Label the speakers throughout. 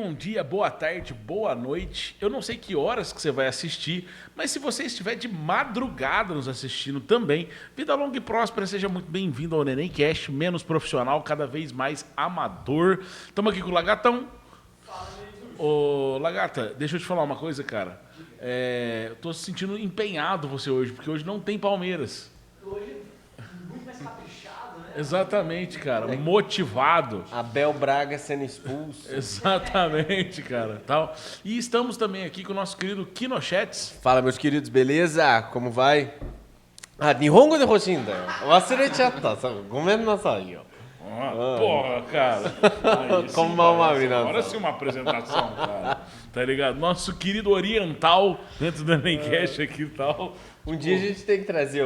Speaker 1: bom dia, boa tarde, boa noite. Eu não sei que horas que você vai assistir, mas se você estiver de madrugada nos assistindo também, vida longa e próspera, seja muito bem-vindo ao Nenemcast, menos profissional, cada vez mais amador. Estamos aqui com o Lagatão. Ô, Lagata, deixa eu te falar uma coisa, cara. Eu tô se sentindo empenhado você hoje, porque hoje não tem Palmeiras.
Speaker 2: Hoje, muito mais caprichado, né?
Speaker 1: Exatamente, cara. Motivado.
Speaker 3: Abel Braga sendo expulso.
Speaker 1: Exatamente, cara. Tal. E estamos também aqui com o nosso querido Kinochets.
Speaker 3: Fala, meus queridos, beleza? Como vai? Nihongo de Roshinda. Wasurechata. Gomen nasai, ó.
Speaker 1: Porra, cara. Aí, sim,
Speaker 3: Como uma
Speaker 1: parece.
Speaker 3: mina.
Speaker 1: Agora sim uma apresentação, cara. Tá ligado? Nosso querido oriental dentro do Nenemcast aqui e tal.
Speaker 3: Um dia a gente tem que trazer,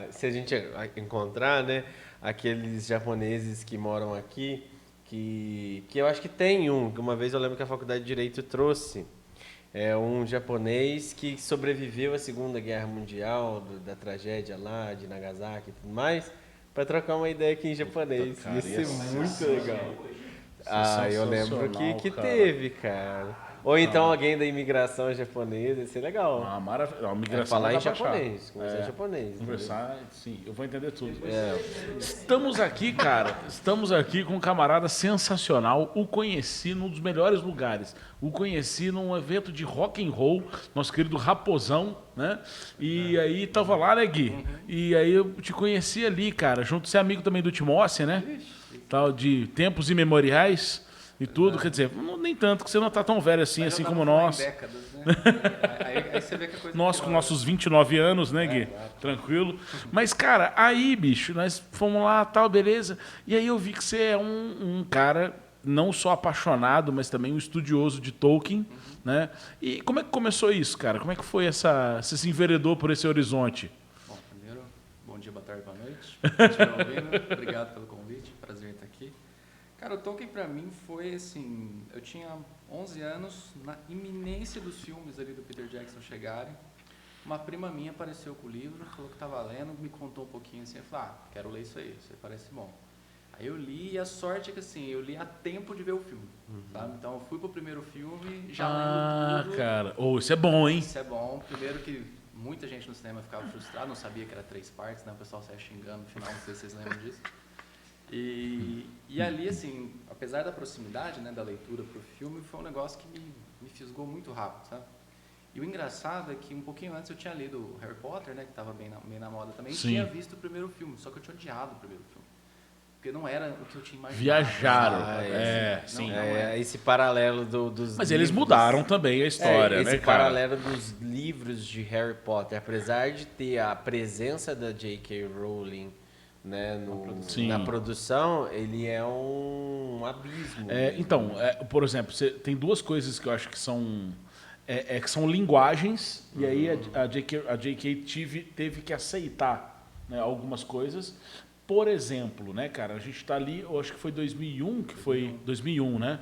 Speaker 3: se a gente encontrar, né, aqueles japoneses que moram aqui, que eu acho que tem uma vez eu lembro que a Faculdade de Direito trouxe, um japonês que sobreviveu à Segunda Guerra Mundial, da tragédia lá de Nagasaki e tudo mais, para trocar uma ideia aqui em japonês.
Speaker 1: Cara,
Speaker 3: Ia ser
Speaker 1: ia ser
Speaker 3: muito legal. Eu lembro que
Speaker 1: cara.
Speaker 3: teve, cara. Ou então alguém da imigração japonesa, ia ser legal.
Speaker 1: Maravilha. A migração
Speaker 3: Falar
Speaker 1: não
Speaker 3: em
Speaker 1: dá pra achar.
Speaker 3: japonês, conversar em japonês.
Speaker 1: Conversar, sim, eu vou entender tudo. Estamos aqui, cara, com um camarada sensacional, o conheci num dos melhores lugares. O conheci num evento de rock and roll, nosso querido Raposão, né? E aí tava lá, né, Gui? E aí eu te conheci ali, cara, junto, você é amigo também do Timóteo, né? Tal de tempos imemoriais e tudo, quer dizer, nem tanto, que você não tá tão velho assim, assim como nós.
Speaker 2: Décadas, né? aí você vê que a coisa
Speaker 1: Nós com nossos 29 anos, né, Gui? Tranquilo. Mas, cara, aí, bicho, nós fomos lá, tal, beleza. E aí eu vi que você é um cara não só apaixonado, mas também um estudioso de Tolkien, né? E como é que começou isso, cara? Como é que foi você se enveredou por esse horizonte?
Speaker 2: Bom, primeiro, bom dia, boa tarde, boa noite. Obrigado pelo convite, prazer estar aqui. Cara, o Tolkien pra mim foi assim, eu tinha 11 anos, na iminência dos filmes ali do Peter Jackson chegarem, uma prima minha apareceu com o livro, falou que estava lendo, me contou um pouquinho assim, eu falei, quero ler isso aí parece bom. Aí eu li e a sorte é que assim, eu li a tempo de ver o filme, sabe? Então eu fui pro primeiro filme, já lendo tudo.
Speaker 1: Cara, isso é bom, hein?
Speaker 2: Isso é bom, primeiro que muita gente no cinema ficava frustrada, não sabia que era 3 partes, né? O pessoal saia xingando no final, não sei se vocês lembram disso. E ali, assim, apesar da proximidade, né, da leitura pro filme, foi um negócio que me fisgou muito rápido, sabe? E o engraçado é que um pouquinho antes eu tinha lido Harry Potter, né, que estava meio na moda também,
Speaker 1: Sim.
Speaker 2: e tinha visto o primeiro filme, só que eu tinha odiado o primeiro filme. Porque não era o que eu tinha imaginado.
Speaker 1: Viajaram.
Speaker 2: Não
Speaker 3: Esse paralelo dos
Speaker 1: Mas eles mudaram também a história,
Speaker 3: esse
Speaker 1: né, cara?
Speaker 3: paralelo dos livros de Harry Potter, apesar de ter a presença da J.K. Rowling, né, na produção, ele é um abismo.
Speaker 1: Então, por exemplo, tem duas coisas que eu acho que são que são linguagens, e aí a J.K. teve que aceitar, né, algumas coisas. Por exemplo, né, cara, a gente está ali, eu acho que foi 2001, né?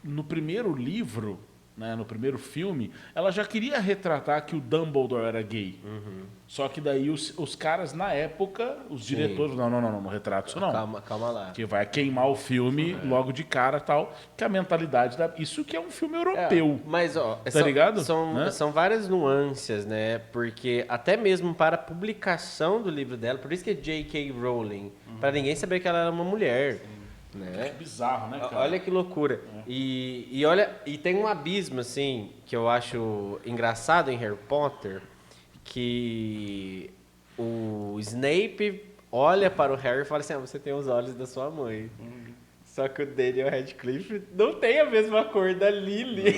Speaker 1: No primeiro livro, né, no primeiro filme, ela já queria retratar que o Dumbledore era gay. Só que daí os caras, na época, os diretores, não retrata isso não.
Speaker 3: Calma lá.
Speaker 1: Que vai queimar o filme logo de cara tal, que a mentalidade isso que é um filme europeu.
Speaker 3: Mas,
Speaker 1: tá ligado?
Speaker 3: São várias nuances, né? Porque até mesmo para a publicação do livro dela, por isso que é J.K. Rowling, para ninguém saber que ela era uma mulher. Né?
Speaker 1: Que bizarro, né, cara?
Speaker 3: Olha que loucura. E olha, e tem um abismo, assim, que eu acho engraçado em Harry Potter, que o Snape olha para o Harry e fala assim, você tem os olhos da sua mãe. Só que o Daniel Radcliffe não tem a mesma cor da Lily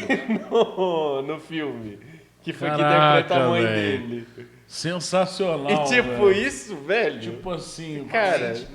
Speaker 3: no filme. Que foi que interpreta a mãe dele.
Speaker 1: Sensacional,
Speaker 3: E tipo
Speaker 1: velho.
Speaker 3: isso, velho.
Speaker 1: Tipo assim,
Speaker 3: Cara,
Speaker 1: se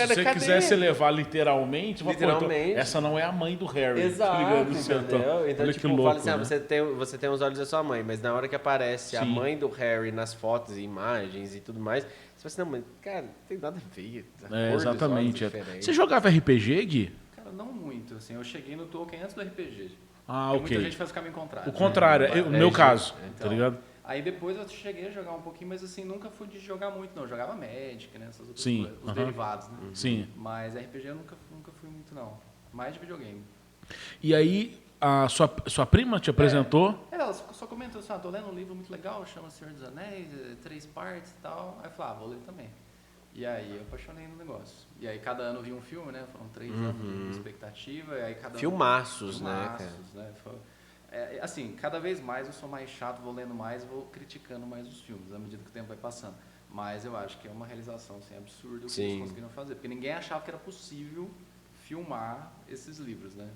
Speaker 1: você quisesse levar literalmente,
Speaker 3: Literalmente.
Speaker 1: Então, essa não é a mãe do Harry.
Speaker 3: Exato,
Speaker 1: tá ligado?
Speaker 3: entendeu? Então,
Speaker 1: olha
Speaker 3: tipo,
Speaker 1: que louco,
Speaker 3: fala assim,
Speaker 1: né?
Speaker 3: você tem os olhos da sua mãe, mas na hora que aparece a
Speaker 1: Sim.
Speaker 3: mãe do Harry nas fotos e imagens e tudo mais, você fala assim, não, mas, cara, não tem nada a ver. A cor dos
Speaker 1: Exatamente.
Speaker 3: olhos é diferente.
Speaker 1: Você jogava RPG, Gui?
Speaker 2: Cara, não muito, assim, eu cheguei no Tolkien antes do RPG.
Speaker 1: Ah,
Speaker 2: Porque
Speaker 1: ok.
Speaker 2: muita gente faz o caminho contrário.
Speaker 1: O contrário, no meu caso,
Speaker 2: Então,
Speaker 1: tá ligado?
Speaker 2: Aí depois eu cheguei a jogar um pouquinho, mas assim, nunca fui de jogar muito, não. Eu jogava Magic, né? Essas outras
Speaker 1: Sim,
Speaker 2: coisas, os derivados, né?
Speaker 1: Sim.
Speaker 2: Mas RPG eu nunca fui muito, não. Mais de videogame.
Speaker 1: E aí, a sua prima te apresentou?
Speaker 2: Ela só comentou assim, tô lendo um livro muito legal, chama Senhor dos Anéis, 3 partes e tal. Aí eu falei, vou ler também. E aí eu apaixonei no negócio. E aí cada ano vinha um filme, né? Foram 3 anos de expectativa. E aí cada
Speaker 3: Filmaços,
Speaker 2: ano,
Speaker 3: né,
Speaker 2: assim, cada vez mais eu sou mais chato, vou lendo mais, vou criticando mais os filmes, à medida que o tempo vai passando. Mas eu acho que é uma realização assim, absurda o que eles conseguiram fazer. Porque ninguém achava que era possível filmar esses livros, né?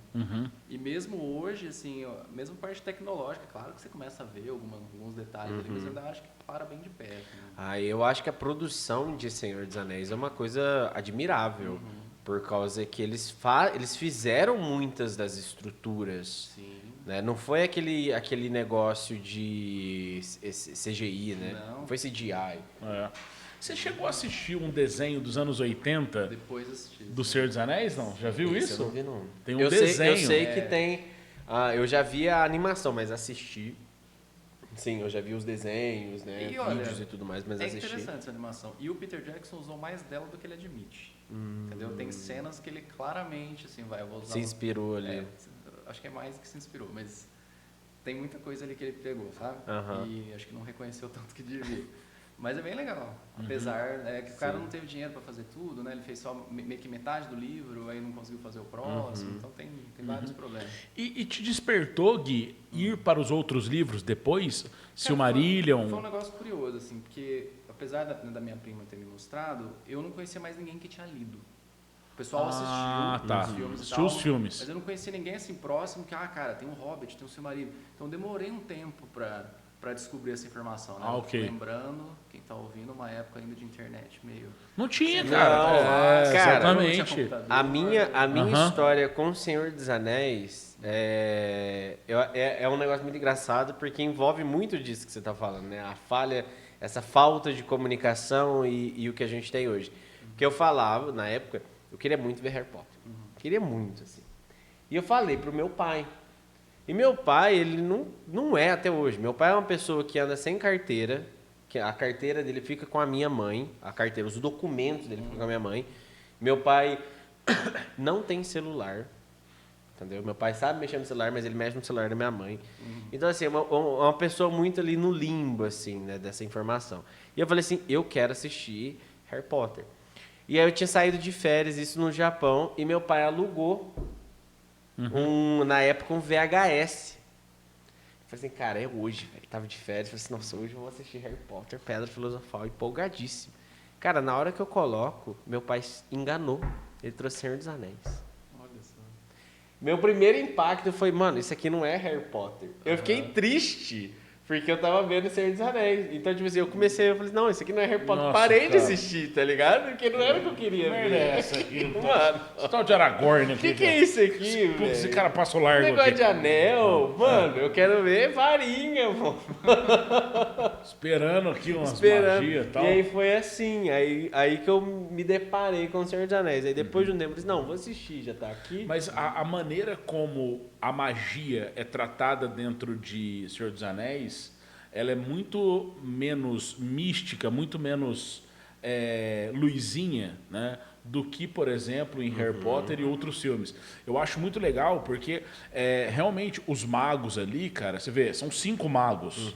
Speaker 2: E mesmo hoje, assim, mesmo parte tecnológica, claro que você começa a ver alguns detalhes ali, mas eu ainda acho que para bem de pé. Assim.
Speaker 3: Eu acho que a produção de Senhor dos Anéis é uma coisa admirável, por causa que eles fizeram muitas das estruturas.
Speaker 2: Sim.
Speaker 3: Né? Não foi aquele negócio de CGI, né?
Speaker 2: Não.
Speaker 3: Foi CGI.
Speaker 1: É. Você chegou a assistir um desenho dos anos 80
Speaker 2: Depois assisti.
Speaker 1: do Senhor dos Anéis, não? Já viu
Speaker 3: Esse
Speaker 1: isso?
Speaker 3: eu não vi, não.
Speaker 1: Tem um desenho.
Speaker 3: Eu sei que tem... eu já vi a animação, mas assisti... Sim, eu já vi os desenhos, né?
Speaker 2: E olha,
Speaker 3: vídeos e tudo mais, mas assisti.
Speaker 2: É interessante essa animação. E o Peter Jackson usou mais dela do que ele admite. Entendeu? Tem cenas que ele claramente, assim, eu vou usar...
Speaker 3: Se inspirou ali.
Speaker 2: Acho que é mais que se inspirou, mas tem muita coisa ali que ele pegou, sabe? E acho que não reconheceu tanto que devia. Mas é bem legal. Apesar que o cara não teve dinheiro para fazer tudo, né? Ele fez só meio que metade do livro, aí não conseguiu fazer o próximo. Então tem vários problemas.
Speaker 1: E te despertou, Gui, ir para os outros livros depois? Silmarillion?
Speaker 2: Foi um negócio curioso, assim, porque apesar da minha prima ter me mostrado, eu não conhecia mais ninguém que tinha lido. O pessoal assistiu os filmes e
Speaker 1: Assistiu
Speaker 2: tal,
Speaker 1: os filmes.
Speaker 2: mas eu não conhecia ninguém assim próximo que, cara, tem um Hobbit, tem um Silmarillion. Então demorei um tempo para descobrir essa informação, né?
Speaker 1: Ok.
Speaker 2: Lembrando, quem tá ouvindo, uma época ainda de internet meio...
Speaker 1: Não tinha,
Speaker 3: Não,
Speaker 1: cara.
Speaker 3: cara,
Speaker 1: Exatamente.
Speaker 2: não tinha
Speaker 3: A minha
Speaker 1: Aham.
Speaker 3: história com o Senhor dos Anéis é um negócio muito engraçado, porque envolve muito disso que você está falando, né? A falha, essa falta de comunicação e o que a gente tem hoje. Porque eu falava, na época, eu queria muito ver Harry Potter. Queria muito, assim. E eu falei pro meu pai. E meu pai, ele não é até hoje. Meu pai é uma pessoa que anda sem carteira, que a carteira dele fica com a minha mãe, os documentos dele ficam com a minha mãe. Meu pai não tem celular, entendeu? Meu pai sabe mexer no celular, mas ele mexe no celular da minha mãe. Então, assim, é uma pessoa muito ali no limbo, assim, né, dessa informação. E eu falei assim, eu quero assistir Harry Potter. E aí eu tinha saído de férias, isso no Japão, e meu pai alugou, na época, um VHS. Eu falei assim, cara, é hoje, velho. Tava de férias, falei assim, nossa, hoje eu vou assistir Harry Potter, Pedra Filosofal, empolgadíssimo. Cara, na hora que eu coloco, meu pai enganou. Ele trouxe Senhor dos Anéis.
Speaker 2: Olha só.
Speaker 3: Meu primeiro impacto foi, mano, isso aqui não é Harry Potter. Eu fiquei triste, porque eu tava vendo Senhor dos Anéis. Então, tipo assim, eu falei, não, isso aqui não é Harry Potter.
Speaker 1: Nossa,
Speaker 3: Parei de
Speaker 1: cara.
Speaker 3: assistir, tá ligado? Porque não era o que eu queria
Speaker 1: Merda
Speaker 3: ver.
Speaker 1: é essa aqui?
Speaker 3: Mano,
Speaker 1: Esse tal de Aragorn
Speaker 3: o
Speaker 1: aqui.
Speaker 3: que é isso aqui,
Speaker 1: Putz,
Speaker 3: velho?
Speaker 1: esse cara passa o largo
Speaker 3: Negócio
Speaker 1: aqui.
Speaker 3: de anel, mano, eu quero ver varinha, mano.
Speaker 1: Esperando aqui umas
Speaker 3: Esperando.
Speaker 1: magias e tal.
Speaker 3: E aí foi assim, aí que eu me deparei com o Senhor dos Anéis. Aí depois de um tempo eu disse, não, vou assistir, já tá aqui.
Speaker 1: Mas a maneira como a magia é tratada dentro de Senhor dos Anéis, ela é muito menos mística, muito menos luzinha, né? Do que, por exemplo, em Harry Potter e outros filmes. Eu acho muito legal porque realmente os magos ali, cara, você vê, são 5 magos.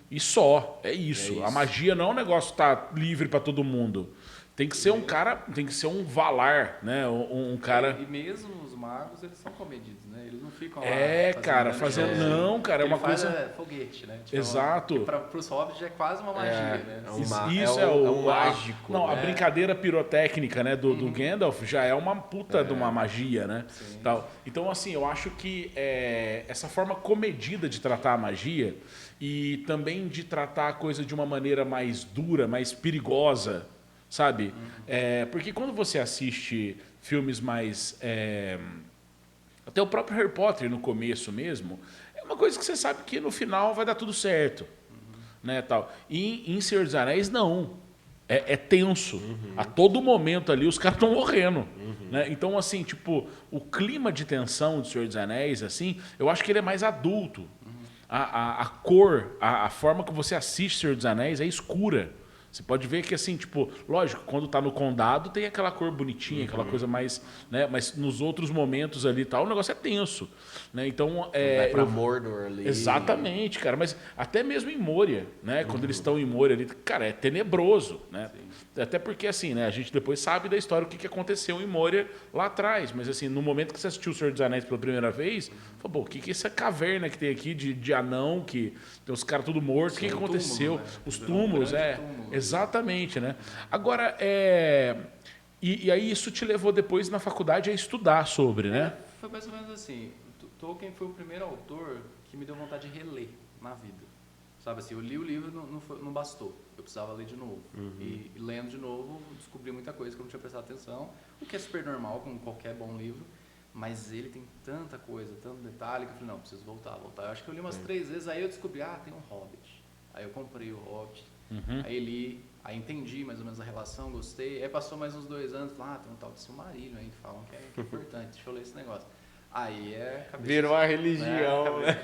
Speaker 1: E só, é isso. A magia não é um negócio que tá livre para todo mundo. Tem que ser um cara, tem que ser um Valar, né? Um cara...
Speaker 2: E mesmo os magos, eles são comedidos, né? Eles não ficam lá...
Speaker 1: fazendo...
Speaker 2: show.
Speaker 1: Não, cara, é
Speaker 2: Ele
Speaker 1: uma
Speaker 2: faz
Speaker 1: coisa...
Speaker 2: foguete, né? Tipo,
Speaker 1: Exato.
Speaker 2: Para os hobbits já é quase uma magia, né?
Speaker 1: Isso
Speaker 3: é um mágico.
Speaker 1: Não, a
Speaker 3: né?
Speaker 1: brincadeira pirotécnica, né, do Gandalf já é uma puta de uma magia, né? Tal. Então, assim, eu acho que essa forma comedida de tratar a magia e também de tratar a coisa de uma maneira mais dura, mais perigosa, sabe? Porque quando você assiste filmes mais... até o próprio Harry Potter no começo mesmo, é uma coisa que você sabe que no final vai dar tudo certo. Né, tal. E em Senhor dos Anéis, não. É tenso. A todo momento ali, os caras estão morrendo. Né? Então, assim, tipo, o clima de tensão do Senhor dos Anéis, assim, eu acho que ele é mais adulto. A cor, a forma que você assiste Senhor dos Anéis é escura. Você pode ver que, assim, tipo, lógico, quando tá no condado tem aquela cor bonitinha, aquela coisa mais, né? Mas nos outros momentos ali e tal, o negócio é tenso, né? Então,
Speaker 3: Vai pra Mordor ali.
Speaker 1: exatamente, cara. Mas até mesmo em Moria, né? Quando eles estão em Moria ali, cara, é tenebroso, né? Até porque, assim, né? A gente depois sabe da história o que aconteceu em Moria lá atrás. Mas, assim, no momento que você assistiu O Senhor dos Anéis pela primeira vez, falou, pô, o que é essa caverna que tem aqui de anão, que tem os caras tudo mortos, o que aconteceu?
Speaker 2: Túmulo, né?
Speaker 1: Os
Speaker 2: Virou um
Speaker 1: túmulos,
Speaker 2: grande túmulo.
Speaker 1: exatamente, né? Agora, e aí isso te levou depois na faculdade a estudar sobre, né?
Speaker 2: Foi mais ou menos assim. Tolkien foi o primeiro autor que me deu vontade de reler na vida. Sabe assim, eu li o livro não bastou. Eu precisava ler de novo. E lendo de novo, descobri muita coisa que eu não tinha prestado atenção, o que é super normal com qualquer bom livro. Mas ele tem tanta coisa, tanto detalhe, que eu falei, não, preciso voltar. Eu acho que eu li umas 3 vezes, aí eu descobri, tem um Hobbit. Aí eu comprei o Hobbit, aí li, aí entendi mais ou menos a relação, gostei. Aí passou mais uns 2 anos, falei, tem um tal de Silmarillion aí que falam que é importante, deixa eu ler esse negócio. Aí
Speaker 3: Virou a religião, né?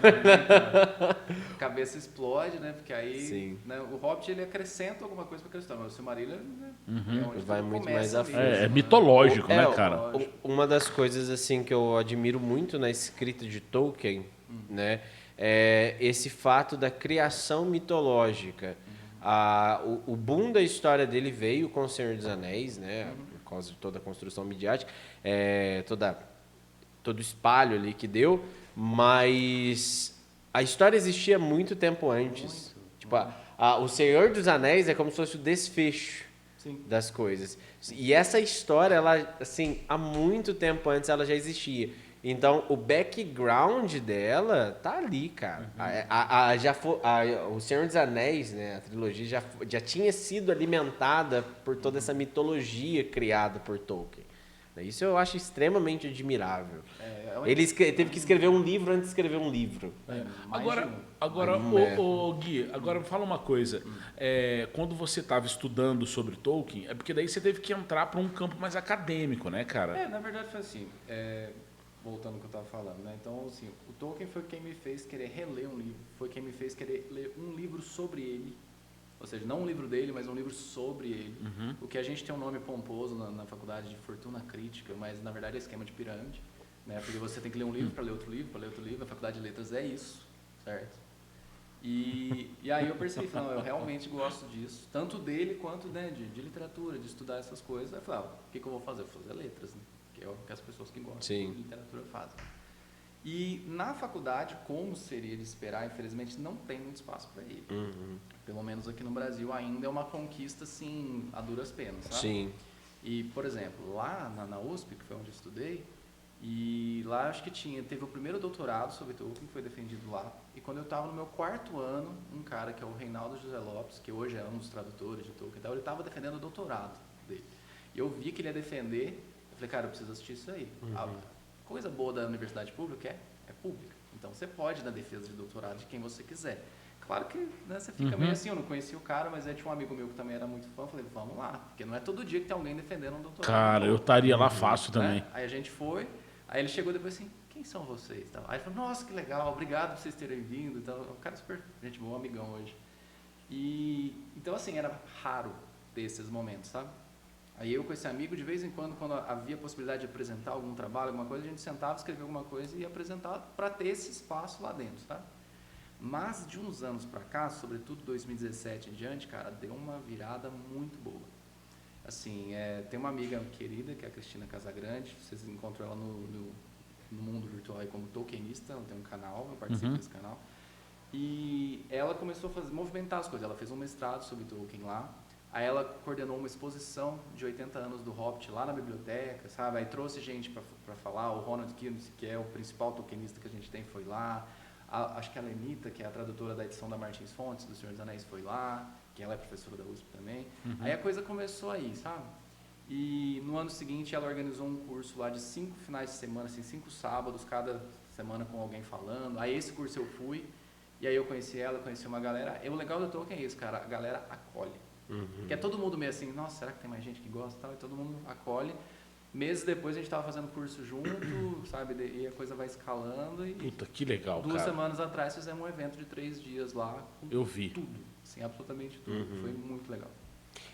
Speaker 2: Cabeça explode, né? Porque aí
Speaker 3: Sim.
Speaker 2: né, o Hobbit ele acrescenta alguma coisa pra cristão, mas o Silmarillion é onde
Speaker 3: Vai
Speaker 2: tudo
Speaker 3: muito
Speaker 2: começa
Speaker 3: mais a
Speaker 2: ali,
Speaker 3: fundo.
Speaker 1: É mitológico, né, cara?
Speaker 3: Uma das coisas assim que eu admiro muito na escrita de Tolkien, né, é esse fato da criação mitológica. O boom da história dele veio com O Senhor dos Anéis, né, por causa de toda a construção midiática, todo o espalho ali que deu, mas a história existia muito tempo antes. Tipo, o Senhor dos Anéis é como se fosse o desfecho das coisas. E essa história, ela, assim, há muito tempo antes ela já existia. Então, o background dela tá ali, cara. O Senhor dos Anéis, né, a trilogia, já tinha sido alimentada por toda essa mitologia criada por Tolkien. Isso eu acho extremamente admirável. Ele teve que escrever um livro antes de escrever um livro.
Speaker 1: Agora, Gui, agora me fala uma coisa. Quando você estava estudando sobre Tolkien, é porque daí você teve que entrar para um campo mais acadêmico, né, cara?
Speaker 2: Na verdade foi assim, voltando ao que eu estava falando, né? Então, assim, o Tolkien foi quem me fez querer reler um livro, foi quem me fez querer ler um livro sobre ele. Ou seja, não um livro dele, mas um livro sobre ele. O que a gente tem um nome pomposo na faculdade de fortuna crítica, mas na verdade é esquema de pirâmide, né? Porque você tem que ler um livro para ler outro livro, para ler outro livro. A faculdade de letras é isso, certo? E aí eu percebi, não, eu realmente gosto disso, tanto dele quanto, né, de literatura, de estudar essas coisas. Aí eu falei, o que eu vou fazer? Eu vou fazer letras, né? Que é o que as pessoas que gostam de literatura fazem. E na faculdade, como seria de esperar, infelizmente não tem muito espaço para ele. Pelo menos aqui no Brasil ainda é uma conquista, assim, a duras penas, sabe?
Speaker 3: Sim.
Speaker 2: E, por exemplo, lá na USP, que foi onde eu estudei, e lá acho que teve o primeiro doutorado sobre Tolkien, que foi defendido lá. E quando eu estava no meu 4º ano, um cara que é o Reinaldo José Lopes, que hoje é um dos tradutores de Tolkien, ele estava defendendo o doutorado dele. E eu vi que ele ia defender, eu falei, cara, eu preciso assistir isso aí. A coisa boa da universidade pública é pública. Então você pode ir na defesa de doutorado de quem você quiser. Claro que, né, você fica meio assim, eu não conhecia o cara, mas tinha um amigo meu que também era muito fã, eu falei, vamos lá, porque não é todo dia que tem alguém defendendo um doutorado.
Speaker 1: Cara, eu estaria lá fácil também.
Speaker 2: Né? Aí a gente foi, aí ele chegou depois assim, quem são vocês? Aí ele falou, nossa, que legal, obrigado por vocês terem vindo. Então, o cara é super gente boa, amigão hoje. E, então, assim, era raro ter esses momentos, sabe? Aí eu com esse amigo, de vez em quando havia possibilidade de apresentar algum trabalho, alguma coisa, a gente sentava, escrevia alguma coisa e ia apresentar para ter esse espaço lá dentro, sabe? Mas de uns anos para cá, sobretudo 2017 em diante, cara, deu uma virada muito boa. Assim, tem uma amiga querida, que é a Cristina Casagrande, vocês encontram ela no mundo virtual aí como Tolkienista, ela tem um canal, eu participo desse canal. E ela começou a movimentar as coisas, ela fez um mestrado sobre Tolkien lá, aí ela coordenou uma exposição de 80 anos do Hobbit lá na biblioteca, sabe? Aí trouxe gente para falar, o Ronald Kilmes, que é o principal Tolkienista que a gente tem, foi lá. Acho que a Lenita, que é a tradutora da edição da Martins Fontes, do Senhor dos Anéis, foi lá, que ela é professora da USP também. Aí a coisa começou aí, sabe? E no ano seguinte ela organizou um curso lá de 5 finais de semana, assim, 5 sábados, cada semana com alguém falando. Aí esse curso eu fui, e aí eu conheci ela, conheci uma galera. E o legal do Tolkien é isso, cara, a galera acolhe. Porque é todo mundo meio assim, nossa, será que tem mais gente que gosta e tal? E todo mundo acolhe. Meses depois a gente estava fazendo curso junto, sabe? E a coisa vai escalando. E
Speaker 1: Puta, que legal,
Speaker 2: 2
Speaker 1: cara.
Speaker 2: semanas atrás fizemos um evento de 3 dias lá. Com
Speaker 1: Eu vi.
Speaker 2: Tudo, assim, absolutamente tudo. Foi muito legal.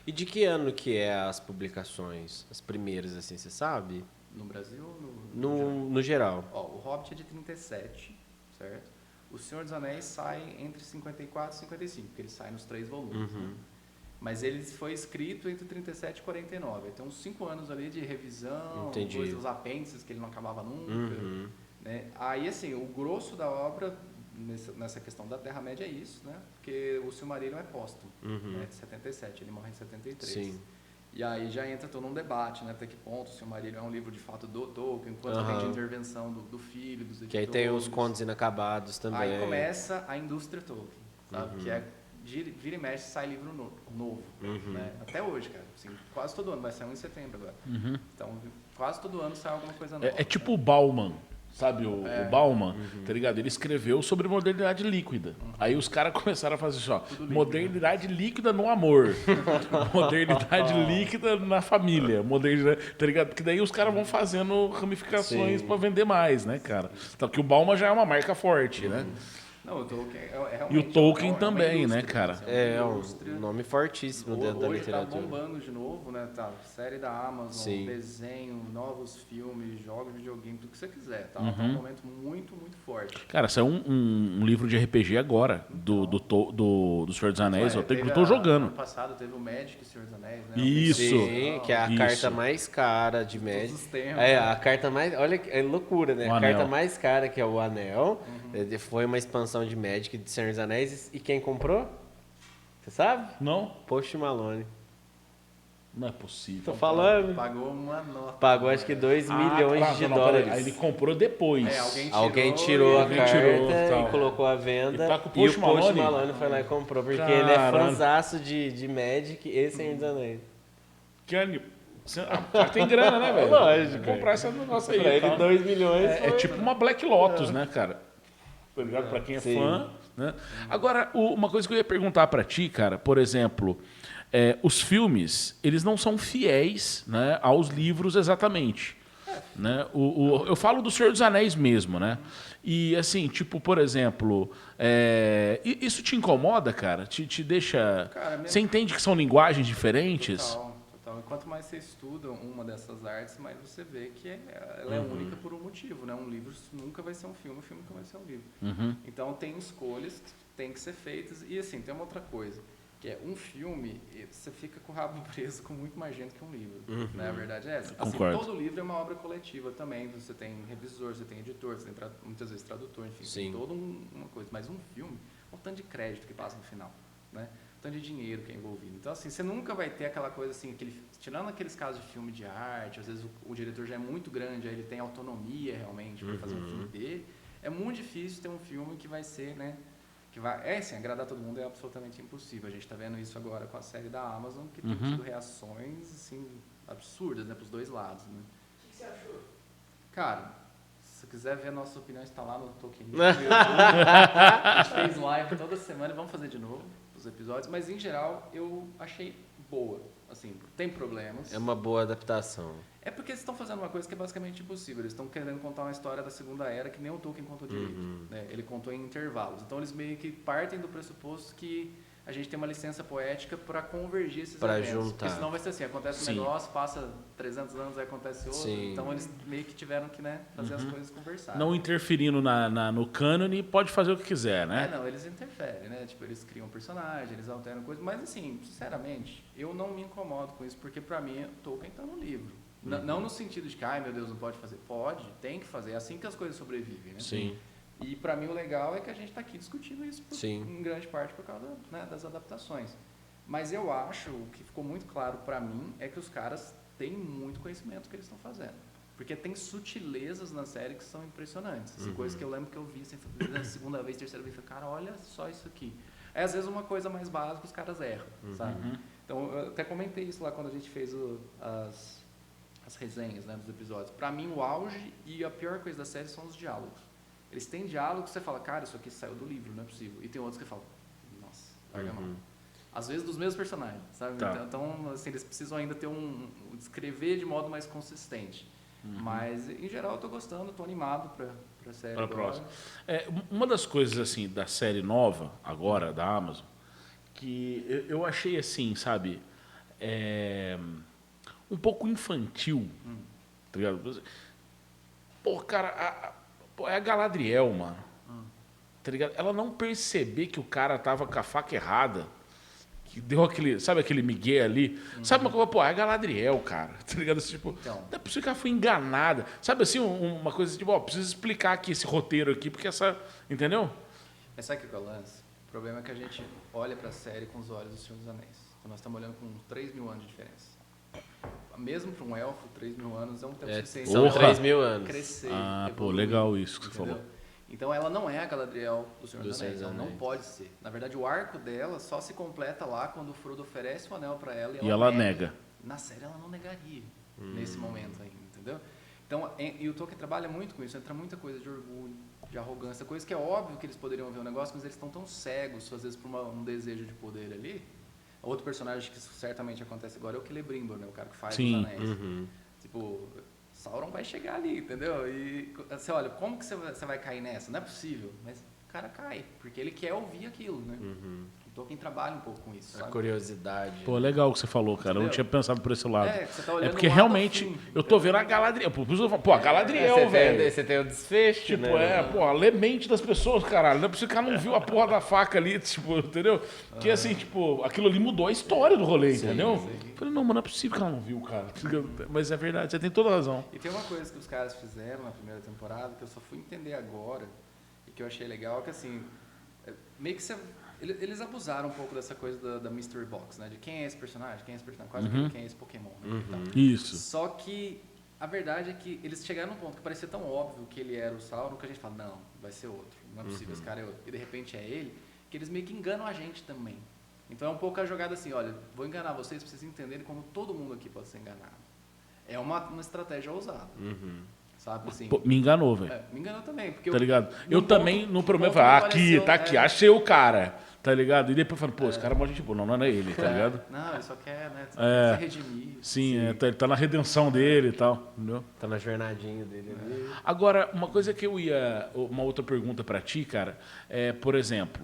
Speaker 3: E de que ano que é as publicações? As primeiras, assim, você sabe?
Speaker 2: No Brasil ou
Speaker 3: No geral.
Speaker 2: Ó, o Hobbit é de 37, certo? O Senhor dos Anéis sai entre 54 e 55, porque ele sai nos 3 volumes, né? Mas ele foi escrito entre 37 e 49. Tem uns 5 anos ali de revisão, os apêndices que ele não acabava nunca. Né? Aí, assim, o grosso da obra, nessa questão da Terra-média é isso, né? Porque o Silmarillion é póstumo, né? De 77, ele morre em 73.
Speaker 3: Sim.
Speaker 2: E aí já entra todo um debate, né? Até que ponto o Silmarillion é um livro de fato do Tolkien, quanto tem de intervenção do filho, dos editores.
Speaker 3: Que aí tem os contos inacabados também.
Speaker 2: Aí começa a indústria Tolkien, sabe? Que é, vira e mexe, sai livro novo. Né? Até hoje, cara. Assim, quase todo ano, vai sair um em setembro agora. Então, quase todo ano sai alguma coisa nova.
Speaker 1: É tipo o Bauman. Sabe, o Bauman, tá ligado? Ele escreveu sobre modernidade líquida. Aí os caras começaram a fazer isso, ó. Modernidade líquida no amor. Modernidade líquida na família. Modernidade, tá ligado? Porque daí os caras vão fazendo ramificações pra vender mais, né, cara? Então, que o Bauman já é uma marca forte, né?
Speaker 2: Não, o Tolkien
Speaker 1: E o Tolkien também, né, cara?
Speaker 2: Assim,
Speaker 3: É um nome fortíssimo dentro da literatura.
Speaker 2: Hoje tá bombando de novo, né? Tá, série da Amazon, desenho, novos filmes, jogos, videogame, tudo que você quiser, tá? Tá um momento muito, muito forte.
Speaker 1: Cara, saiu um livro de RPG agora, do Senhor dos Anéis, eu tô jogando.
Speaker 2: Ano passado teve o Magic Senhor dos Anéis, né?
Speaker 1: Isso.
Speaker 3: Sim, que é a carta mais cara de Magic. É, a carta mais... Olha, é loucura, né? A carta mais cara, que é o Anel, foi uma expansão de Magic de Senhor dos Anéis. E quem comprou? Você sabe?
Speaker 1: Não?
Speaker 3: Post Malone.
Speaker 1: Não é possível.
Speaker 3: Tô falando.
Speaker 2: Pagou uma nota.
Speaker 3: Pagou acho que 2 milhões de dólares.
Speaker 1: Aí ele comprou depois.
Speaker 3: Alguém tirou a carta e colocou à venda.
Speaker 1: E, tá com
Speaker 3: o Post Malone foi lá e comprou. Porque ele é fãzaço de Magic e Senhor dos Anéis.
Speaker 1: Que cara tem grana, né, velho?
Speaker 3: Lógico.
Speaker 1: Comprar esse negócio aí.
Speaker 3: Pra ele, 2 milhões.
Speaker 1: É tipo uma Black Lotus, né, cara? Obrigado pra quem é fã. Né? Agora, uma coisa que eu ia perguntar pra ti, cara, por exemplo, os filmes, eles não são fiéis, né, aos livros exatamente. Né? Eu falo do Senhor dos Anéis mesmo, né? E assim, tipo, por exemplo, isso te incomoda, cara? Te deixa... Cara, você entende que são linguagens diferentes?
Speaker 2: Total. E quanto mais você estuda uma dessas artes, mais você vê que ela é única por um motivo, né? Um livro nunca vai ser um filme nunca vai ser um livro. Então tem escolhas que têm que ser feitas. E assim, tem uma outra coisa, que é um filme, você fica com o rabo preso com muito mais gente que um livro. Né? A verdade é essa. Assim, todo livro é uma obra coletiva também. Você tem revisor, você tem editor, você tem muitas vezes tradutor, enfim, tem toda uma coisa. Mas um filme, o tanto de crédito que passa no final, né? Tanto de dinheiro que é envolvido. Então, assim, você nunca vai ter aquela coisa assim, tirando aqueles casos de filme de arte, às vezes o diretor já é muito grande, aí ele tem autonomia realmente para fazer um filme dele. É muito difícil ter um filme que vai ser, né, assim, agradar todo mundo é absolutamente impossível. A gente está vendo isso agora com a série da Amazon, que tem tido reações, assim, absurdas, né, pros dois lados, né.
Speaker 4: O que você achou?
Speaker 2: Cara, se você quiser ver a nossa opinião, está lá no Tolkien no YouTube. A gente fez live toda semana, vamos fazer de novo os episódios, mas em geral eu achei boa, assim, tem problemas.
Speaker 3: É uma boa adaptação.
Speaker 2: É porque eles estão fazendo uma coisa que é basicamente impossível, eles estão querendo contar uma história da Segunda Era que nem o Tolkien contou direito, né? Ele contou em intervalos, então eles meio que partem do pressuposto que a gente tem uma licença poética para convergir esses eventos.
Speaker 3: Juntar.
Speaker 2: Porque senão vai ser assim, acontece um negócio, passa 300 anos, aí acontece outro. Então eles meio que tiveram que, né, fazer as coisas conversarem.
Speaker 1: Não interferindo no cânone, pode fazer o que quiser, né?
Speaker 2: Não, eles interferem, né? Tipo, eles criam personagem, eles alteram coisas. Mas assim, sinceramente, eu não me incomodo com isso, porque pra mim, Tolkien tá no livro. Não no sentido de que, ai meu Deus, não pode fazer. Pode, tem que fazer. É assim que as coisas sobrevivem, né?
Speaker 3: Sim.
Speaker 2: E para mim o legal é que a gente está aqui discutindo isso em grande parte por causa, né, das adaptações. Mas eu acho, o que ficou muito claro para mim é que os caras têm muito conhecimento do que eles estão fazendo. Porque tem sutilezas na série que são impressionantes. Assim, coisas que eu lembro que eu vi assim, a segunda vez, terceira vez, falei, cara, olha só isso aqui. Aí às vezes uma coisa mais básica os caras erram, sabe? Então eu até comentei isso lá quando a gente fez as resenhas, né, dos episódios. Para mim o auge e a pior coisa da série são os diálogos. Eles têm diálogos que você fala, cara, isso aqui saiu do livro, não é possível. E tem outros que falam, nossa, larga a mão. Às vezes dos mesmos personagens, sabe?
Speaker 1: Tá.
Speaker 2: Então, assim, eles precisam ainda ter descrever de modo mais consistente. Mas, em geral, eu tô gostando, tô animado pra série
Speaker 1: Pra
Speaker 2: agora.
Speaker 1: próxima. Uma das coisas, assim, da série nova, agora, da Amazon, que eu achei assim, sabe? um pouco infantil, tá ligado? Pô, cara, é a Galadriel, mano. Tá ligado? Ela não perceber que o cara tava com a faca errada, que deu aquele, sabe aquele migué ali? Sabe uma coisa, pô, é a Galadriel, cara. Tá ligado? Tipo,
Speaker 2: Então.
Speaker 1: não é possível que ela foi enganada. Sabe assim, uma coisa tipo, ó, preciso explicar aqui esse roteiro aqui, porque essa, entendeu?
Speaker 2: Mas sabe o que é o lance? O problema é que a gente olha pra série com os olhos do Senhor dos Anéis. Então nós estamos olhando com 3 mil anos de diferença. Mesmo para um elfo, 3 mil anos é um tempo suficiente.
Speaker 3: São
Speaker 1: Porra.
Speaker 3: 3.000 anos.
Speaker 2: Crescer.
Speaker 1: Ah, pô,
Speaker 2: evoluir,
Speaker 1: legal isso que você
Speaker 2: entendeu?
Speaker 1: falou.
Speaker 2: Então ela não é a Galadriel do Senhor dos
Speaker 3: Do
Speaker 2: Anéis,
Speaker 3: Senhor dos
Speaker 2: ela não
Speaker 3: Anéis.
Speaker 2: pode ser. Na verdade, o arco dela só se completa lá quando o Frodo oferece o anel pra ela
Speaker 1: E ela nega.
Speaker 2: Na série ela não negaria nesse momento ainda, entendeu? Então, e o Tolkien trabalha muito com isso, entra muita coisa de orgulho, de arrogância, coisa que é óbvio que eles poderiam ver o negócio, mas eles estão tão cegos, às vezes, por um desejo de poder ali. Outro personagem que isso certamente acontece agora é o Celebrimbor, né? O cara que faz
Speaker 1: Sim.
Speaker 2: os anéis. Tipo, Sauron vai chegar ali, entendeu? E você olha, como que você vai cair nessa? Não é possível, mas o cara cai, porque ele quer ouvir aquilo, né? O Tolkien trabalha um pouco com isso,
Speaker 3: A
Speaker 2: sabe?
Speaker 3: curiosidade.
Speaker 1: Pô, legal o que você falou, cara. Eu não
Speaker 2: Entendeu?
Speaker 1: tinha pensado por esse lado.
Speaker 2: É, que você tá olhando
Speaker 1: É porque
Speaker 2: o lado
Speaker 1: realmente
Speaker 2: assim,
Speaker 1: eu tô vendo a Galadriel. Pô, a Galadriel,
Speaker 3: Você
Speaker 1: velho.
Speaker 3: Você tem o desfecho,
Speaker 1: Tipo,
Speaker 3: né?
Speaker 1: pô, a lemente das pessoas, caralho. Não é possível que ela não viu a porra da faca ali, tipo, entendeu? Que assim, tipo, aquilo ali mudou a história do rolê, entendeu?
Speaker 2: sim.
Speaker 1: Falei, não, mas não é possível que ela não viu, cara. Mas é verdade, você tem toda a razão.
Speaker 2: E tem uma coisa que os caras fizeram na primeira temporada que eu só fui entender agora e que eu achei legal, que assim, meio que eles abusaram um pouco dessa coisa da Mystery Box, né? De quem é esse personagem, quem é esse personagem, quase quem é esse Pokémon, né? E tal.
Speaker 1: Isso.
Speaker 2: Só que a verdade é que eles chegaram num ponto que parecia tão óbvio que ele era o Sauron que a gente fala, não, vai ser outro, não é possível, esse cara é outro. E de repente é ele, que eles meio que enganam a gente também. Então é um pouco a jogada assim, olha, vou enganar vocês pra vocês entenderem como todo mundo aqui pode ser enganado. É uma estratégia ousada, sabe? Assim,
Speaker 1: Pô, me enganou, velho.
Speaker 2: me enganou também, porque
Speaker 1: Tá ligado?
Speaker 2: num
Speaker 1: Eu
Speaker 2: ponto-
Speaker 1: também, no
Speaker 2: num
Speaker 1: primeiro,
Speaker 2: ponto
Speaker 1: falei,
Speaker 2: me
Speaker 1: aqui,
Speaker 2: pareceu-
Speaker 1: tá aqui, achei o cara, tá ligado? E depois falando, pô, esse cara é mó gente boa. Não é ele, tá ligado?
Speaker 2: Não, ele só quer, né,
Speaker 1: É.
Speaker 2: se redimir.
Speaker 1: Sim, ele tá na redenção dele e tal, entendeu?
Speaker 3: Tá na jornadinha dele ali.
Speaker 1: Agora, uma coisa que eu ia. Uma outra pergunta pra ti, cara, por exemplo,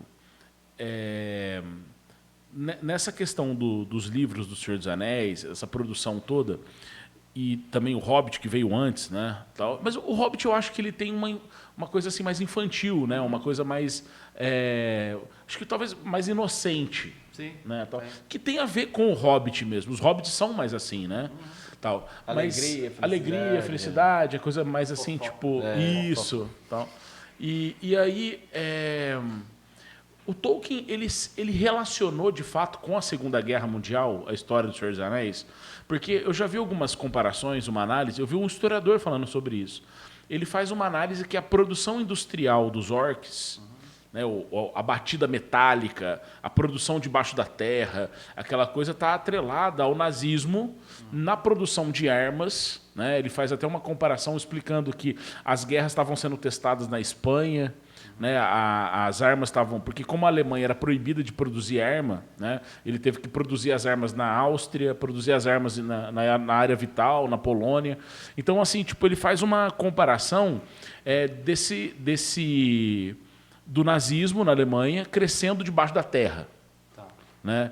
Speaker 1: nessa questão dos livros do Senhor dos Anéis, essa produção toda, e também o Hobbit que veio antes, né? Tal, mas o Hobbit eu acho que ele tem uma coisa assim mais infantil, né? Uma coisa mais. Acho que talvez mais inocente.
Speaker 2: Sim.
Speaker 1: Né, tal,
Speaker 2: É.
Speaker 1: que tem a ver com o Hobbit mesmo. Os Hobbits são mais assim, né? Tal. Mas
Speaker 3: Alegria,
Speaker 1: felicidade, a coisa mais assim,
Speaker 2: Fofoca.
Speaker 1: tipo, isso, tal. E aí, o Tolkien, ele relacionou de fato com a Segunda Guerra Mundial a história do Senhor dos Anéis, porque eu já vi algumas comparações, uma análise, eu vi um historiador falando sobre isso. Ele faz uma análise que a produção industrial dos orcs, né, a batida metálica, a produção debaixo da terra, aquela coisa está atrelada ao nazismo na produção de armas. Né? Ele faz até uma comparação explicando que as guerras estavam sendo testadas na Espanha, né? As armas estavam... Porque como a Alemanha era proibida de produzir arma, né? Ele teve que produzir as armas na Áustria, produzir as armas na área vital, na Polônia. Então, assim, tipo, ele faz uma comparação do nazismo na Alemanha crescendo debaixo da terra.
Speaker 2: Tá.
Speaker 1: Né?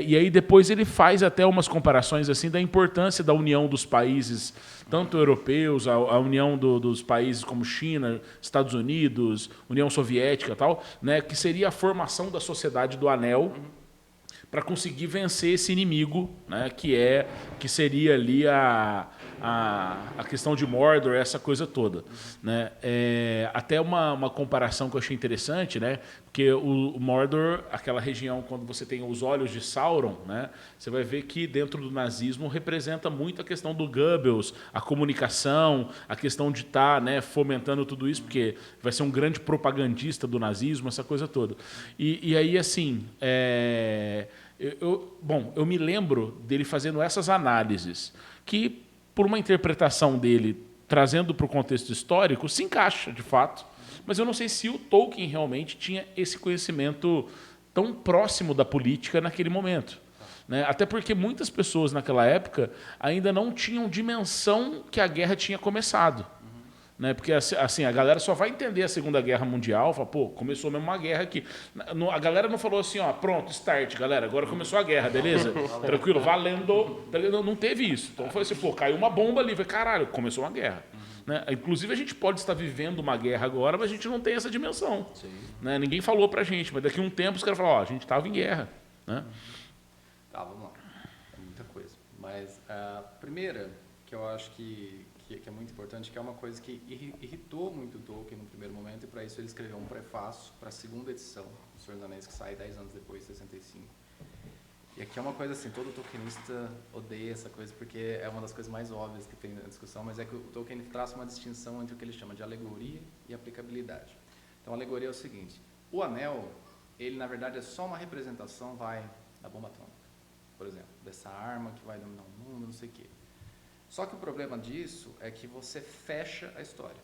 Speaker 1: E aí depois ele faz até umas comparações assim da importância da união dos países, tanto europeus, a união dos países como China, Estados Unidos, União Soviética e tal, né? Que seria a formação da Sociedade do Anel para conseguir vencer esse inimigo, né? Que seria ali a questão de Mordor, essa coisa toda. Né? Até uma comparação que eu achei interessante, né? Porque o Mordor, aquela região, quando você tem os olhos de Sauron, né? Você vai ver que dentro do nazismo representa muito a questão do Goebbels, a comunicação, a questão de estar, né, fomentando tudo isso, porque vai ser um grande propagandista do nazismo, essa coisa toda. E aí, assim... eu me lembro dele fazendo essas análises, que, por uma interpretação dele, trazendo para o contexto histórico, se encaixa, de fato. Mas eu não sei se o Tolkien realmente tinha esse conhecimento tão próximo da política naquele momento. Né? Até porque muitas pessoas naquela época ainda não tinham dimensão que a guerra tinha começado. Né? Porque assim, a galera só vai entender a Segunda Guerra Mundial, fala, pô, começou mesmo uma guerra aqui. A galera não falou assim, ó, pronto, start, galera, agora começou a guerra, beleza? Tranquilo, valendo. Não teve isso. Então foi assim, pô, caiu uma bomba ali, falei, caralho, começou uma guerra. Né? Inclusive a gente pode estar vivendo uma guerra agora, mas a gente não tem essa dimensão. Né? Ninguém falou pra gente, mas daqui a um tempo os caras falam, ó, a gente estava em guerra. Né?
Speaker 2: Tá, vamos lá. É muita coisa. Mas a primeira, que eu acho que é muito importante, que é uma coisa que irritou muito o Tolkien no primeiro momento, e para isso ele escreveu um prefácio para a segunda edição do Senhor dos Anéis, que sai 10 anos depois, em 65. E aqui é uma coisa assim, todo tolkienista odeia essa coisa, porque é uma das coisas mais óbvias que tem na discussão, mas é que o Tolkien traça uma distinção entre o que ele chama de alegoria e aplicabilidade. Então, a alegoria é o seguinte, o anel, ele na verdade é só uma representação, da bomba atômica, por exemplo, dessa arma que vai dominar o mundo, não sei o quê. Só que o problema disso é que você fecha a história.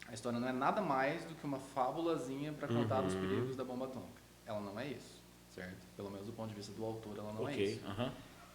Speaker 2: A história não é nada mais do que uma fábulazinha para contar os perigos da bomba atômica. Ela não é isso, certo? Pelo menos do ponto de vista do autor, ela não é isso.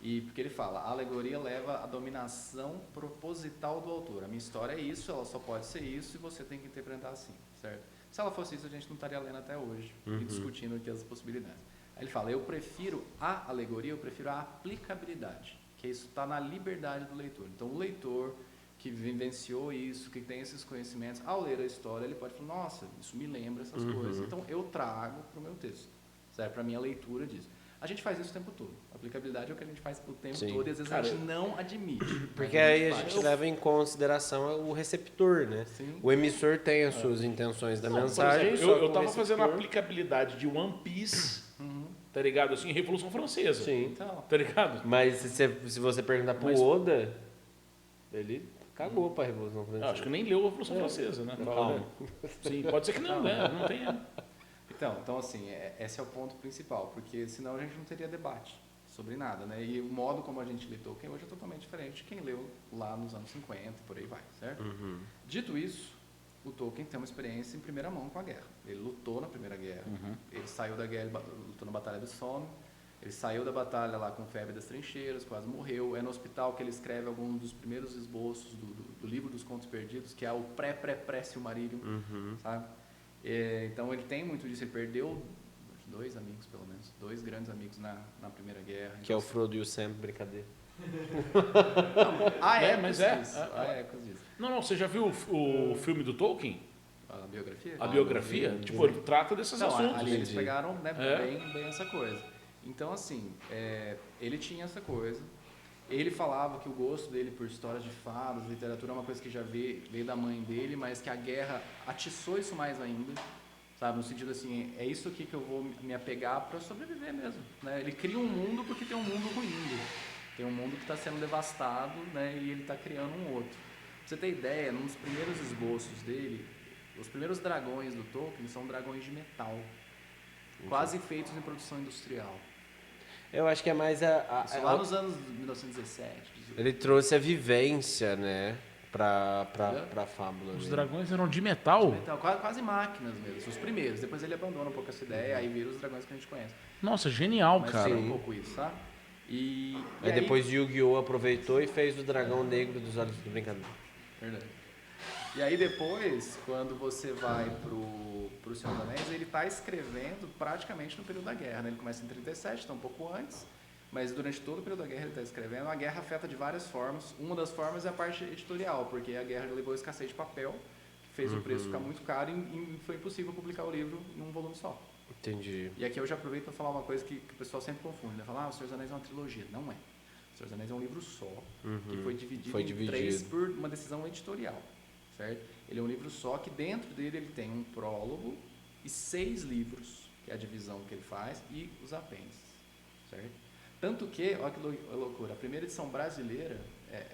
Speaker 2: E porque ele fala, a alegoria leva à dominação proposital do autor. A minha história é isso, ela só pode ser isso e você tem que interpretar assim, certo? Se ela fosse isso, a gente não estaria lendo até hoje e discutindo aqui as possibilidades. Aí ele fala, eu prefiro a alegoria, eu prefiro a aplicabilidade. Que isso está na liberdade do leitor. Então, o leitor que vivenciou isso, que tem esses conhecimentos, ao ler a história, ele pode falar, nossa, isso me lembra essas coisas. Então, eu trago para o meu texto, certo? Para a minha leitura disso. A gente faz isso o tempo todo. A aplicabilidade é o que a gente faz o tempo todo e às vezes a gente não admite.
Speaker 3: Porque aí a gente leva em consideração o receptor, né?
Speaker 2: Sim.
Speaker 3: O emissor tem as suas intenções da mensagem.
Speaker 1: Exemplo, eu estava fazendo a aplicabilidade de One Piece, tá ligado? Assim, Revolução Francesa.
Speaker 3: Sim.
Speaker 2: Então,
Speaker 1: Tá ligado?
Speaker 3: Mas se você perguntar pro Oda, ele cagou pra Revolução
Speaker 1: Eu
Speaker 3: Francesa.
Speaker 1: acho que nem leu a Revolução Francesa, né?
Speaker 3: Calma.
Speaker 1: Sim, pode ser que não, né? Não tenha.
Speaker 2: Então assim, esse é o ponto principal, porque senão a gente não teria debate sobre nada, né? E o modo como a gente lê Tolkien hoje é totalmente diferente de quem leu lá nos anos 50 e por aí vai, certo? Dito isso, o Tolkien tem uma experiência em primeira mão com a guerra. Ele lutou na Primeira Guerra, ele saiu da guerra, ele lutou na Batalha do Somme, ele saiu da batalha lá com febre das trincheiras, quase morreu. É no hospital que ele escreve alguns dos primeiros esboços do livro dos Contos Perdidos, que é o pré-Silmarillion, sabe? Então ele tem muito disso, ele perdeu 2 amigos pelo menos, 2 grandes amigos na Primeira Guerra.
Speaker 3: Que é o Frodo e o Sam, brincadeira.
Speaker 1: Mas
Speaker 2: há ecos disso.
Speaker 1: Não, você já viu o filme do Tolkien?
Speaker 2: A biografia?
Speaker 1: A biografia? Tipo, ele trata desses assuntos.
Speaker 2: Ali eles pegaram bem essa coisa. Então, assim, ele tinha essa coisa. Ele falava que o gosto dele por histórias de fadas, literatura, é uma coisa que já veio da mãe dele, mas que a guerra atiçou isso mais ainda, sabe? No sentido assim, é isso aqui que eu vou me apegar para sobreviver mesmo, né? Ele cria um mundo porque tem um mundo ruim, tem um mundo que está sendo devastado, né? E ele está criando um outro. Pra você ter ideia, num dos primeiros esboços dele, os primeiros dragões do Tolkien são dragões de metal, quase feitos em produção industrial.
Speaker 3: Eu acho que é mais
Speaker 2: Isso lá nos anos 1917. 18.
Speaker 3: Ele trouxe a vivência, né, pra fábula.
Speaker 1: Os
Speaker 3: né?
Speaker 1: dragões eram de metal?
Speaker 2: Então, quase máquinas mesmo, os primeiros. Depois ele abandona um pouco essa ideia, aí vira os dragões que a gente conhece.
Speaker 1: Nossa, genial,
Speaker 2: Mas
Speaker 1: cara.
Speaker 2: tem um pouco isso, sabe? E
Speaker 3: Aí depois Yu-Gi-Oh! Aproveitou e fez o dragão negro dos olhos do brincadeira.
Speaker 2: Verdade. E aí depois, quando você vai pro Senhor dos Anéis, ele está escrevendo praticamente no período da guerra, né? Ele começa em 37, então um pouco antes, mas durante todo o período da guerra ele está escrevendo. A guerra afeta de várias formas. Uma das formas é a parte editorial, porque a guerra levou a escassez de papel, que fez o preço ficar muito caro e foi impossível publicar o livro em um volume só.
Speaker 3: Entendi.
Speaker 2: E aqui eu já aproveito para falar uma coisa que o pessoal sempre confunde, né? Falar, o Senhor dos Anéis é uma trilogia. Não é. O Senhor dos Anéis é um livro só, que foi dividido em 3 por uma decisão editorial, certo? Ele é um livro só que dentro dele ele tem um prólogo e 6 livros, que é a divisão que ele faz, e os apêndices, certo? Tanto que, olha que loucura, a primeira edição brasileira,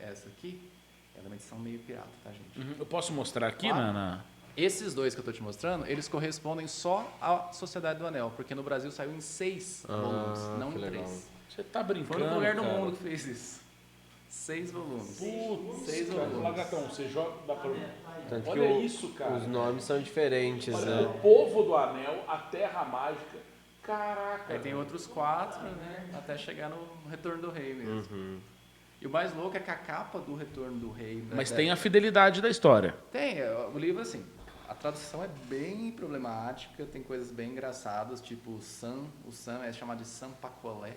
Speaker 2: essa aqui, ela é uma edição meio pirata, tá, gente?
Speaker 1: Eu posso mostrar aqui,
Speaker 2: Claro.
Speaker 1: na...
Speaker 2: Esses 2 que eu estou te mostrando, eles correspondem só à Sociedade do Anel, porque no Brasil saiu em 6 volumes, não em 3.
Speaker 1: Você tá brincando,
Speaker 2: Foi o único lugar do
Speaker 1: cara.
Speaker 2: mundo que fez isso. 6 volumes.
Speaker 1: Putz,
Speaker 2: 6
Speaker 1: cara,
Speaker 2: volumes.
Speaker 1: Lagatão, você joga... Dá pra...
Speaker 3: Tanto
Speaker 1: Olha
Speaker 3: que
Speaker 1: isso, cara.
Speaker 3: os nomes são diferentes,
Speaker 1: Olha,
Speaker 3: né?
Speaker 1: o Povo do Anel, a Terra Mágica. Caraca.
Speaker 2: Aí tem outros 4, né? Até chegar no Retorno do Rei mesmo. E o mais louco é que a capa do Retorno do Rei...
Speaker 1: Mas tem a fidelidade da história.
Speaker 2: Tem, o livro, assim, a tradução é bem problemática, tem coisas bem engraçadas, tipo o Sam é chamado de Sam Pacolé,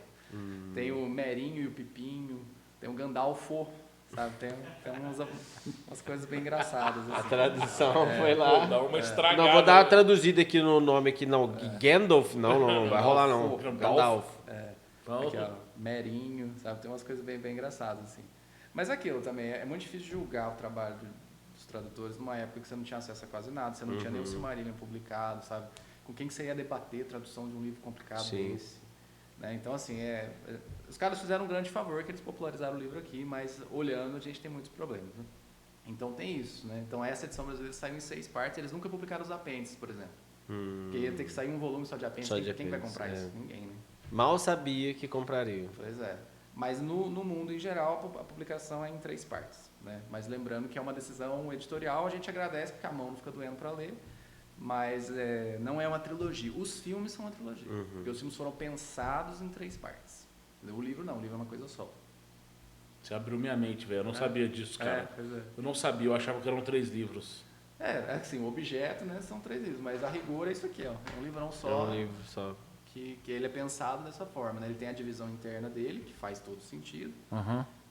Speaker 2: tem o Merinho e o Pipinho, tem o Gandalfo, sabe? Tem umas coisas bem engraçadas.
Speaker 3: A
Speaker 2: Assim.
Speaker 3: tradução foi lá.
Speaker 1: Dá uma estragada.
Speaker 3: Não, vou dar uma traduzida aqui no nome aqui, não. Gandalf, não vai rolar não.
Speaker 1: Gandalf.
Speaker 2: Aqui, ó, Merinho, sabe? Tem umas coisas bem engraçadas, assim. Mas aquilo também, é muito difícil julgar o trabalho dos tradutores numa época que você não tinha acesso a quase nada, você não tinha nem o Silmarillion publicado, sabe? Com quem que você ia debater a tradução de um livro complicado desse? Né? Então, assim, os caras fizeram um grande favor que eles popularizaram o livro aqui, mas olhando a gente tem muitos problemas, né? Então tem isso, né? Então essa edição brasileira saiu em 6 partes, eles nunca publicaram os apêndices, por exemplo. Porque ia ter que sair um volume só de apêndices, quem vai comprar isso? Ninguém, né?
Speaker 3: Mal sabia que compraria.
Speaker 2: Pois é. Mas no mundo em geral, a publicação é em 3 partes, né? Mas lembrando que é uma decisão editorial, a gente agradece porque a mão não fica doendo para ler, mas não é uma trilogia. Os filmes são uma trilogia, porque os filmes foram pensados em 3 partes. O livro não, o livro é uma coisa só.
Speaker 1: Você abriu minha mente, velho. Eu não sabia disso, cara.
Speaker 2: Pois é.
Speaker 1: Eu não sabia, eu achava que eram 3 livros.
Speaker 2: Assim, o objeto, né, são 3 livros, mas a rigor é isso aqui, ó. É um livrão só.
Speaker 3: É um livro só.
Speaker 2: Que ele é pensado dessa forma, né? Ele tem a divisão interna dele, que faz todo sentido,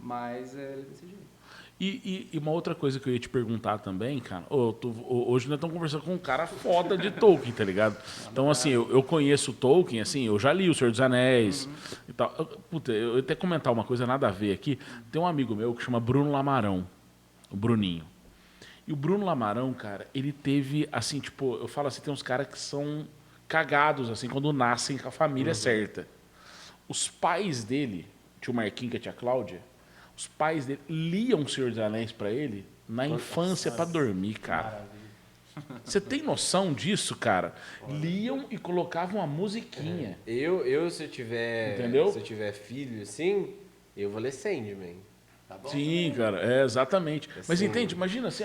Speaker 2: mas ele é desse jeito.
Speaker 1: E uma outra coisa que eu ia te perguntar também, cara, hoje nós estamos conversando com um cara foda de Tolkien, tá ligado? Então, assim, eu conheço o Tolkien, assim, eu já li O Senhor dos Anéis e tal. Eu ia até comentar uma coisa nada a ver aqui. Tem um amigo meu que chama Bruno Lamarão, o Bruninho. E o Bruno Lamarão, cara, ele teve, assim, tipo, eu falo assim, tem uns caras que são cagados, assim, quando nascem com a família certa. Os pais dele, tio Marquinhos e a tia Cláudia, os pais dele liam O Senhor dos Anéis pra ele na infância pra dormir, cara. Você tem noção disso, cara? Liam e colocavam uma musiquinha.
Speaker 3: Eu se eu tiver,
Speaker 1: Entendeu?
Speaker 3: se eu tiver filho assim, eu vou ler Sandman.
Speaker 2: Tá bom?
Speaker 1: Sim, cara, exatamente.
Speaker 3: Assim,
Speaker 1: Mas entende, imagina assim,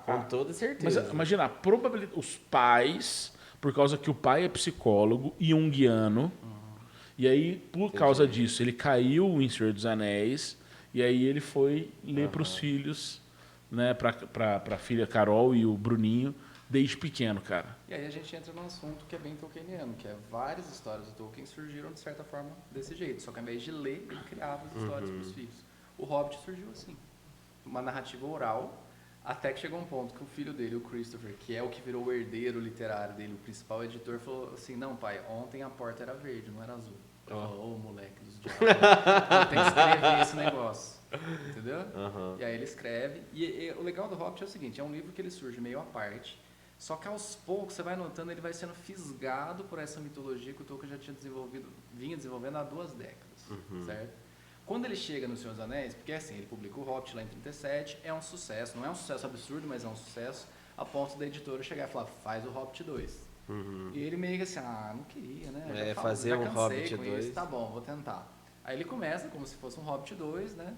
Speaker 3: Com toda certeza.
Speaker 1: mas imagina a probabilidade, os pais, por causa que o pai é psicólogo e junguiano, e aí por causa disso ele caiu em Senhor dos Anéis, e aí ele foi ler para os filhos, né, para a filha Carol e o Bruninho desde pequeno, cara.
Speaker 2: E aí a gente entra num assunto que é bem tolkieniano, que é várias histórias do Tolkien surgiram de certa forma desse jeito, só que ao invés de ler, ele criava as histórias para os filhos. O Hobbit surgiu assim, uma narrativa oral, até que chegou um ponto que o filho dele, o Christopher, que é o que virou o herdeiro literário dele, o principal editor, falou assim, não pai, ontem a porta era verde, não era azul. Ele falou, moleque dos diabos, tem que escrever esse negócio, entendeu? E aí ele escreve, e o legal do Hobbit é o seguinte, é um livro que ele surge meio à parte, só que aos poucos, você vai notando, ele vai sendo fisgado por essa mitologia que o Tolkien já tinha vinha desenvolvendo há 2 décadas, certo? Quando ele chega no Senhor dos Anéis, porque assim, ele publica o Hobbit lá em 37, é um sucesso, não é um sucesso absurdo, mas é um sucesso, a ponto da editora chegar e falar, faz o Hobbit 2. E ele meio que assim, não queria, né?
Speaker 3: Fazer um Hobbit 2.
Speaker 2: Tá bom, vou tentar. Aí ele começa como se fosse um Hobbit 2, né?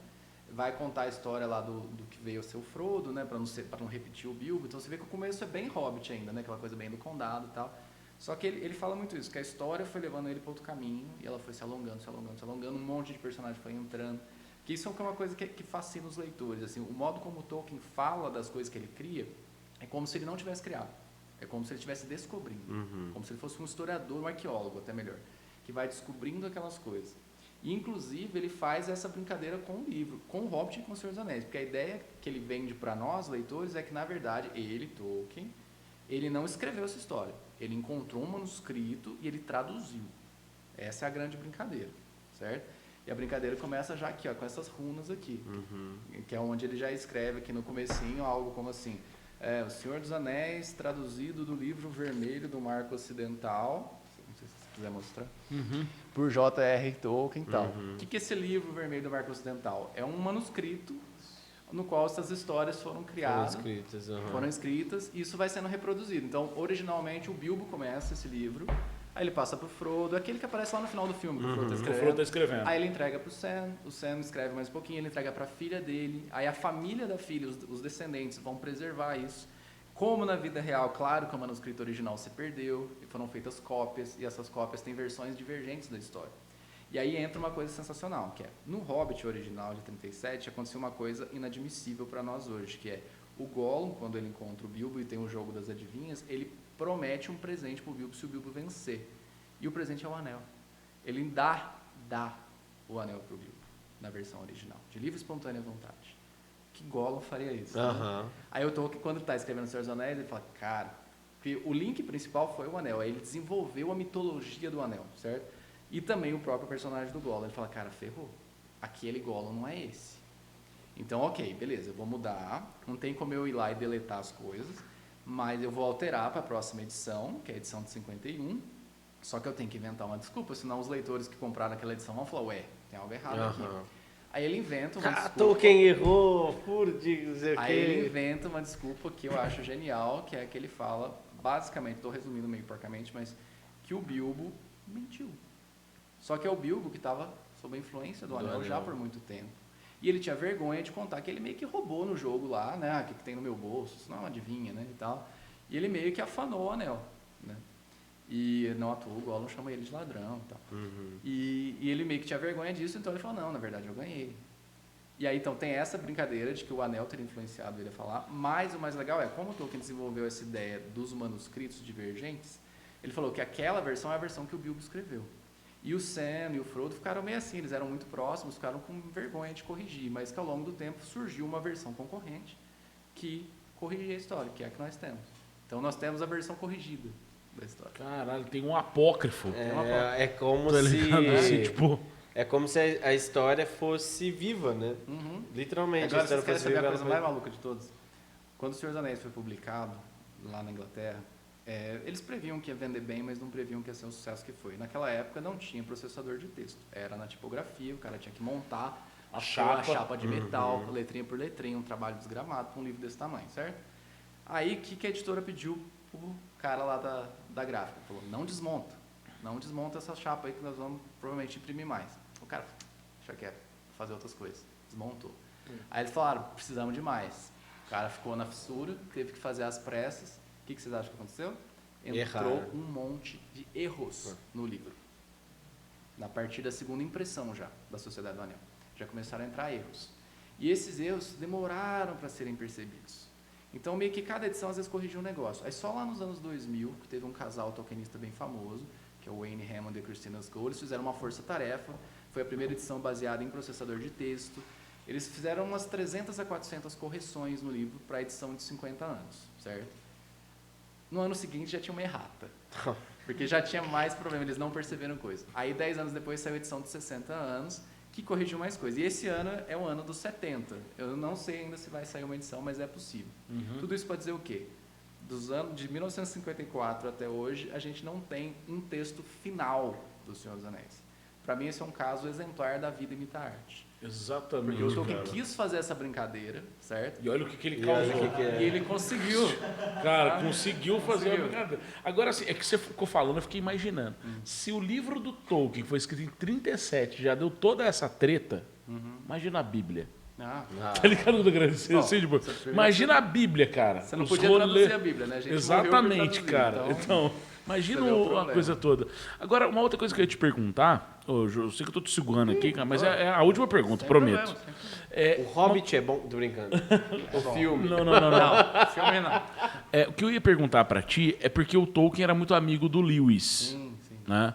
Speaker 2: Vai contar a história lá do que veio a ser o Frodo, né? Pra não repetir o Bilbo. Então você vê que o começo é bem Hobbit ainda, né? Aquela coisa bem do condado e tal. Só que ele fala muito isso, que a história foi levando ele para outro caminho e ela foi se alongando, um monte de personagem foi entrando. Que isso é uma coisa que fascina os leitores. Assim, o modo como o Tolkien fala das coisas que ele cria é como se ele não tivesse criado. É como se ele estivesse descobrindo. Como se ele fosse um historiador, um arqueólogo, até melhor, que vai descobrindo aquelas coisas. E, inclusive, ele faz essa brincadeira com o livro, com o Hobbit e com o Senhor dos Anéis. Porque a ideia que ele vende para nós, leitores, é que, na verdade, ele, Tolkien, ele não escreveu essa história. Ele encontrou um manuscrito e ele traduziu. Essa é a grande brincadeira, certo? E a brincadeira começa já aqui, ó, com essas runas aqui, que é onde ele já escreve aqui no comecinho algo como assim, O Senhor dos Anéis, traduzido do livro vermelho do Marco Ocidental, não sei se você quiser mostrar, por J.R. Tolkien e tal. O que é esse livro vermelho do Marco Ocidental? É um manuscrito no qual essas histórias foram criadas, foram escritas, e isso vai sendo reproduzido. Então, originalmente, o Bilbo começa esse livro, aí ele passa pro Frodo, aquele que aparece lá no final do filme, que o Frodo tá escrevendo. Aí ele entrega pro Sam, o Sam escreve mais um pouquinho, ele entrega pra filha dele, aí a família da filha, os descendentes, vão preservar isso. Como na vida real, claro que o manuscrito original se perdeu, e foram feitas cópias, e essas cópias têm versões divergentes da história. E aí entra uma coisa sensacional, que é, no Hobbit original de 37, aconteceu uma coisa inadmissível para nós hoje, que é o Gollum, quando ele encontra o Bilbo e tem o jogo das adivinhas, ele promete um presente pro Bilbo se o Bilbo vencer. E o presente é o anel. Ele dá o anel pro Bilbo, na versão original, de livre e espontânea vontade. Que Gollum faria isso? Né? Aí o Tolkien, quando está escrevendo Senhor dos Anéis, ele fala, cara, porque o link principal foi o anel, aí ele desenvolveu a mitologia do anel, certo? E também o próprio personagem do Gollum, ele fala, cara, ferrou, aquele Gollum não é esse. Então, ok, beleza, eu vou mudar, não tem como eu ir lá e deletar as coisas, mas eu vou alterar para a próxima edição, que é a edição de 51, só que eu tenho que inventar uma desculpa, senão os leitores que compraram aquela edição vão falar, ué, tem algo errado aqui. Aí ele inventa uma desculpa.
Speaker 3: Tolkien errou, furde, não sei o quê.
Speaker 2: Aí ele inventa uma desculpa que eu acho genial, que é que ele fala, basicamente, estou resumindo meio porcamente, mas que o Bilbo mentiu. Só que é o Bilbo que estava sob a influência do anel já por muito tempo. E ele tinha vergonha de contar que ele meio que roubou no jogo lá, né? O que tem no meu bolso? Isso não é uma adivinha, né? E tal. E ele meio que afanou o anel, né? E não à toa, o Gollum chama ele de ladrão e tal. E ele meio que tinha vergonha disso, então ele falou, não, na verdade eu ganhei. E aí então tem essa brincadeira de que o anel teria influenciado ele a falar, mas o mais legal é, como o Tolkien desenvolveu essa ideia dos manuscritos divergentes, ele falou que aquela versão é a versão que o Bilbo escreveu. E o Sam e o Frodo ficaram meio assim, eles eram muito próximos, ficaram com vergonha de corrigir, mas que ao longo do tempo surgiu uma versão concorrente que corrigia a história, que é a que nós temos. Então nós temos a versão corrigida da história.
Speaker 1: Caralho, tem um apócrifo.
Speaker 3: É como
Speaker 1: Tá
Speaker 3: se...
Speaker 1: ligado? Assim, tipo...
Speaker 3: É como se a história fosse viva, né? Literalmente.
Speaker 2: Agora
Speaker 3: a história
Speaker 2: vocês querem
Speaker 3: fosse
Speaker 2: saber a
Speaker 3: viva.
Speaker 2: coisa mais maluca de todas? Quando o Senhor dos Anéis foi publicado, lá na Inglaterra, eles previam que ia vender bem, mas não previam que ia ser o sucesso que foi. Naquela época não tinha processador de texto. Era na tipografia, o cara tinha que montar a chapa de metal, letrinha por letrinha, um trabalho desgramado para um livro desse tamanho, certo? Aí o que a editora pediu pro cara lá da gráfica? Falou, não desmonta essa chapa aí que nós vamos provavelmente imprimir mais. O cara, deixa quieto, fazer outras coisas. Desmontou. Aí eles falaram, precisamos de mais. O cara ficou na fissura, teve que fazer as pressas. O que vocês acham que aconteceu? Entrou um monte de erros no livro. Na partir da segunda impressão já, da Sociedade do Anel. Já começaram a entrar erros. E esses erros demoraram para serem percebidos. Então, meio que cada edição às vezes corrigia um negócio. Aí só lá nos anos 2000, que teve um casal tolkienista bem famoso, que é o Wayne Hammond e a Christina Scoll, eles fizeram uma força-tarefa. Foi a primeira edição baseada em processador de texto. Eles fizeram umas 300 a 400 correções no livro para a edição de 50 anos, certo? No ano seguinte já tinha uma errata, porque já tinha mais problema, eles não perceberam coisa. Aí 10 anos depois saiu a edição de 60 anos, que corrigiu mais coisas. E esse ano é o ano dos 70. Eu não sei ainda se vai sair uma edição, mas é possível. Tudo isso para dizer o quê? Dos anos de 1954 até hoje, a gente não tem um texto final do Senhor dos Anéis. Para mim, esse é um caso exemplar da vida imita a arte.
Speaker 1: Exatamente.
Speaker 2: Porque o Tolkien quis fazer essa brincadeira, certo?
Speaker 1: E olha o que ele causou.
Speaker 2: E ele conseguiu.
Speaker 1: Cara, conseguiu fazer a brincadeira. Agora, assim, é que você ficou falando, eu fiquei imaginando. Se o livro do Tolkien, que foi escrito em 37, já deu toda essa treta, imagina a Bíblia. Tá ligado do agradecer? Assim, tipo, imagina a Bíblia, cara.
Speaker 2: Você não podia traduzir a Bíblia, né? A gente
Speaker 1: exatamente, cara. Então, imagina a coisa toda. Agora, uma outra coisa que eu ia te perguntar, eu sei que eu tô te segurando aqui, cara, mas é a última pergunta, prometo.
Speaker 3: O Hobbit é bom, tô brincando. O filme.
Speaker 1: Não.
Speaker 2: Não, filme não.
Speaker 1: O que eu ia perguntar pra ti é porque o Tolkien era muito amigo do Lewis.
Speaker 2: Sim.
Speaker 1: Né?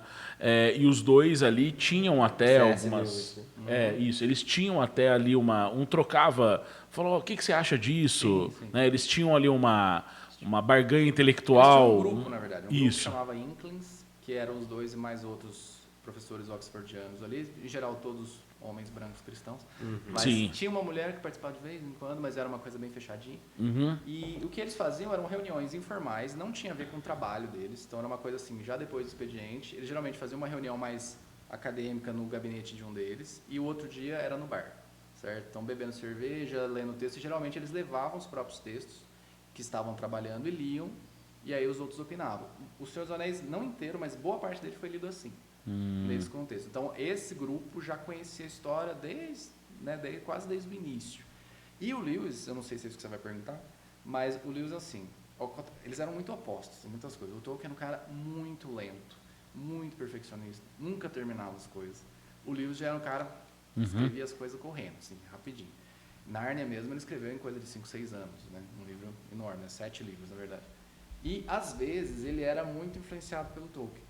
Speaker 1: E os dois ali tinham até
Speaker 3: C.S.
Speaker 1: algumas...
Speaker 3: Lewis.
Speaker 1: Isso. Eles tinham até ali um trocava... Falou, o que você acha disso?
Speaker 2: Sim.
Speaker 1: Né? Eles tinham ali uma barganha intelectual.
Speaker 2: Eles tinham um grupo, na verdade. Um grupo que
Speaker 1: Isso.
Speaker 2: chamava Inklings, que eram os dois e mais outros professores oxfordianos ali. Em geral, todos homens brancos cristãos. Mas
Speaker 1: Sim.
Speaker 2: tinha uma mulher que participava de vez em quando, mas era uma coisa bem fechadinha. E o que eles faziam eram reuniões informais, não tinha a ver com o trabalho deles. Então era uma coisa assim, já depois do expediente, eles geralmente faziam uma reunião mais acadêmica no gabinete de um deles, e o outro dia era no bar, certo? Então bebendo cerveja, lendo texto, e geralmente eles levavam os próprios textos que estavam trabalhando e liam, e aí os outros opinavam. O Senhor dos Anéis, não inteiro, mas boa parte dele foi lido assim, nesse contexto. Então esse grupo já conhecia a história quase desde o início. E o Lewis, eu não sei se é isso que você vai perguntar, mas o Lewis, assim, eles eram muito opostos em muitas coisas. O Tolkien era um cara muito lento, muito perfeccionista, nunca terminava as coisas. O Lewis já era um cara que escrevia as coisas correndo, assim, rapidinho. Nárnia mesmo ele escreveu em coisa de 5, 6 anos, né? Um livro enorme, né? 7 livros, na verdade. E, às vezes, ele era muito influenciado pelo Tolkien.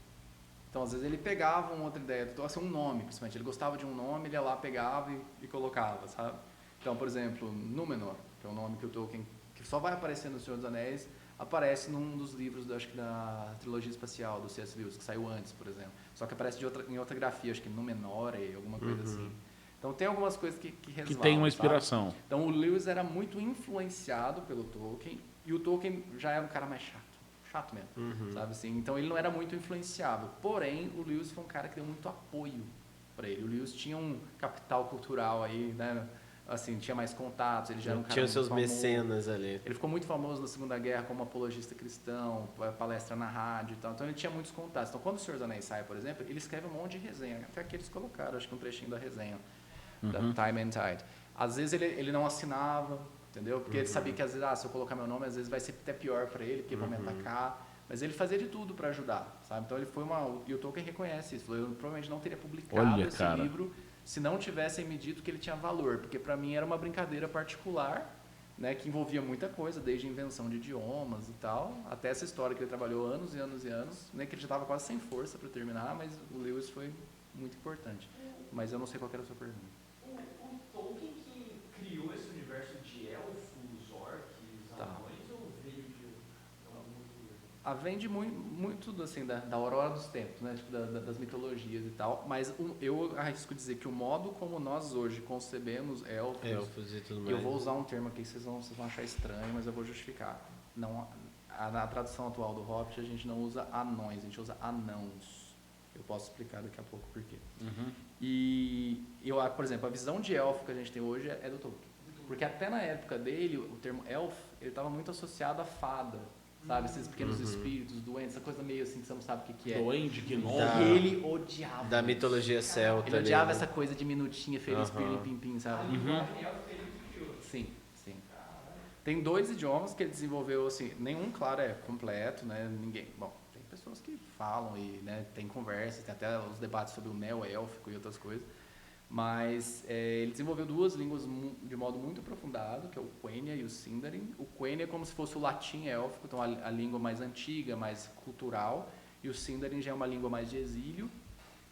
Speaker 2: Então, às vezes, ele pegava uma outra ideia, assim, um nome, principalmente. Ele gostava de um nome, ele ia lá, pegava e colocava, sabe? Então, por exemplo, Númenor, que é um nome que o Tolkien, que só vai aparecer no Senhor dos Anéis, aparece num dos livros, acho que da trilogia espacial do C.S. Lewis, que saiu antes, por exemplo. Só que aparece em outra grafia, acho que Númenore, alguma coisa assim. Então, tem algumas coisas que resvalam,
Speaker 1: Que tem uma
Speaker 2: sabe?
Speaker 1: inspiração.
Speaker 2: Então, o Lewis era muito influenciado pelo Tolkien, e o Tolkien já era um cara mais chato mesmo, sabe assim? Então, ele não era muito influenciável. Porém, o Lewis foi um cara que deu muito apoio para ele. O Lewis tinha um capital cultural aí, né? Assim, tinha mais contatos, ele já era um cara
Speaker 3: Tinha
Speaker 2: muito
Speaker 3: seus
Speaker 2: famoso.
Speaker 3: mecenas ali.
Speaker 2: Ele ficou muito famoso na Segunda Guerra como apologista cristão, palestra na rádio e tal. Então, ele tinha muitos contatos. Então, quando o Senhor dos Anéis sai, por exemplo, ele escreve um monte de resenha. Até aqui eles colocaram, acho que um trechinho da resenha, da Time and Tide. Às vezes, ele não assinava, entendeu? Porque ele sabia que, às vezes, se eu colocar meu nome, às vezes vai ser até pior para ele, porque vão me atacar. Mas ele fazia de tudo para ajudar, sabe? Então, ele foi e o Tolkien reconhece isso. Eu provavelmente não teria publicado esse livro se não tivessem me dito que ele tinha valor, porque para mim era uma brincadeira particular, né, que envolvia muita coisa, desde invenção de idiomas e tal, até essa história que ele trabalhou anos e anos e anos, né, que ele já estava quase sem força para terminar, mas o Lewis foi muito importante. Mas eu não sei qual era a sua pergunta.
Speaker 4: O Tolkien que criou esse universo de elfos, orcs, anões, ou veio de algum outro lugar?
Speaker 2: Vem de muito assim, da aurora dos tempos, né? Tipo, das mitologias e tal, mas eu arrisco dizer que o modo como nós hoje concebemos elfos
Speaker 3: E tudo mais.
Speaker 2: eu vou usar um termo aqui que vocês vão achar estranho, mas eu vou justificar. Não, na tradução atual do Hobbit a gente não usa anões, a gente usa anãos. Eu posso explicar daqui a pouco por quê. E por exemplo, a visão de elfo que a gente tem hoje é do Tolkien. Porque até na época dele, o termo elf, ele estava muito associado à fada. Sabe, esses pequenos espíritos, doentes, essa coisa meio assim que você não sabe o que é.
Speaker 1: Duende, gnome.
Speaker 2: E ele odiava.
Speaker 3: Da mitologia celta.
Speaker 2: Ele odiava
Speaker 3: ali,
Speaker 2: essa coisa de minutinha, feliz, pirlim, pim, pim, sabe? Sim, sim. Tem 2 idiomas que ele desenvolveu, assim, nenhum, claro, é completo, né? Ninguém. Bom, tem pessoas que falam e, né, tem conversas, tem até os debates sobre o neo-élfico e outras coisas. Mas ele desenvolveu 2 línguas de modo muito aprofundado, que é o Quenya e o Sindarin. O Quenya é como se fosse o latim élfico, então a língua mais antiga, mais cultural, e o Sindarin já é uma língua mais de exílio,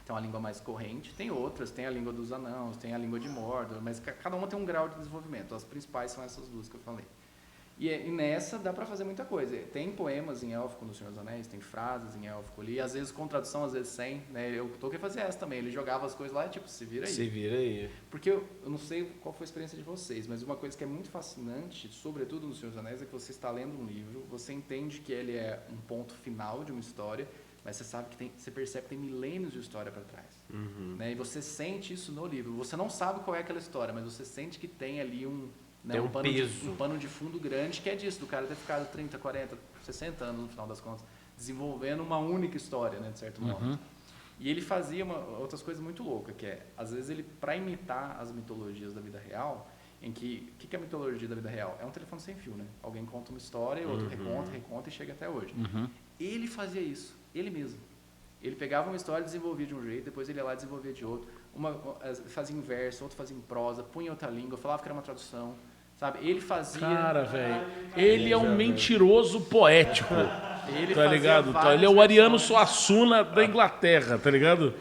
Speaker 2: então a língua mais corrente. Tem outras, tem a língua dos anãos, tem a língua de Mordor, mas cada uma tem um grau de desenvolvimento. As principais são essas 2 que eu falei. E nessa dá para fazer muita coisa. Tem poemas em élfico no Senhor dos Anéis, tem frases em élfico ali, às vezes com tradução, às vezes sem, né? O Tolkien fazia essa também, ele jogava as coisas lá e tipo, se vira aí.
Speaker 3: Se vira aí.
Speaker 2: Porque eu não sei qual foi a experiência de vocês, mas uma coisa que é muito fascinante, sobretudo no Senhor dos Anéis, é que você está lendo um livro, você entende que ele é um ponto final de uma história, mas você sabe que você percebe que tem milênios de história para trás. Né? E você sente isso no livro. Você não sabe qual é aquela história, mas você sente que tem ali
Speaker 3: tem um peso.
Speaker 2: Um pano de fundo grande, que é disso, do cara ter ficado 30, 40, 60 anos, no final das contas, desenvolvendo uma única história, né, de certo modo. E ele fazia outras coisas muito loucas, que é, às vezes, ele, para imitar as mitologias da vida real, em que, o que é a mitologia da vida real? É um telefone sem fio, né? Alguém conta uma história, o outro reconta e chega até hoje. Ele fazia isso, ele mesmo. Ele pegava uma história e desenvolvia de um jeito, depois ele ia lá e desenvolvia de outro. Fazia em verso, outro fazia em prosa, punha em outra língua, falava que era uma tradução. Sabe? Ele fazia...
Speaker 1: Cara, velho, ele é um mentiroso poético,
Speaker 2: ele
Speaker 1: tá ligado?
Speaker 2: várias
Speaker 1: Ele é o Ariano
Speaker 2: versões.
Speaker 1: Suassuna da Inglaterra, tá ligado?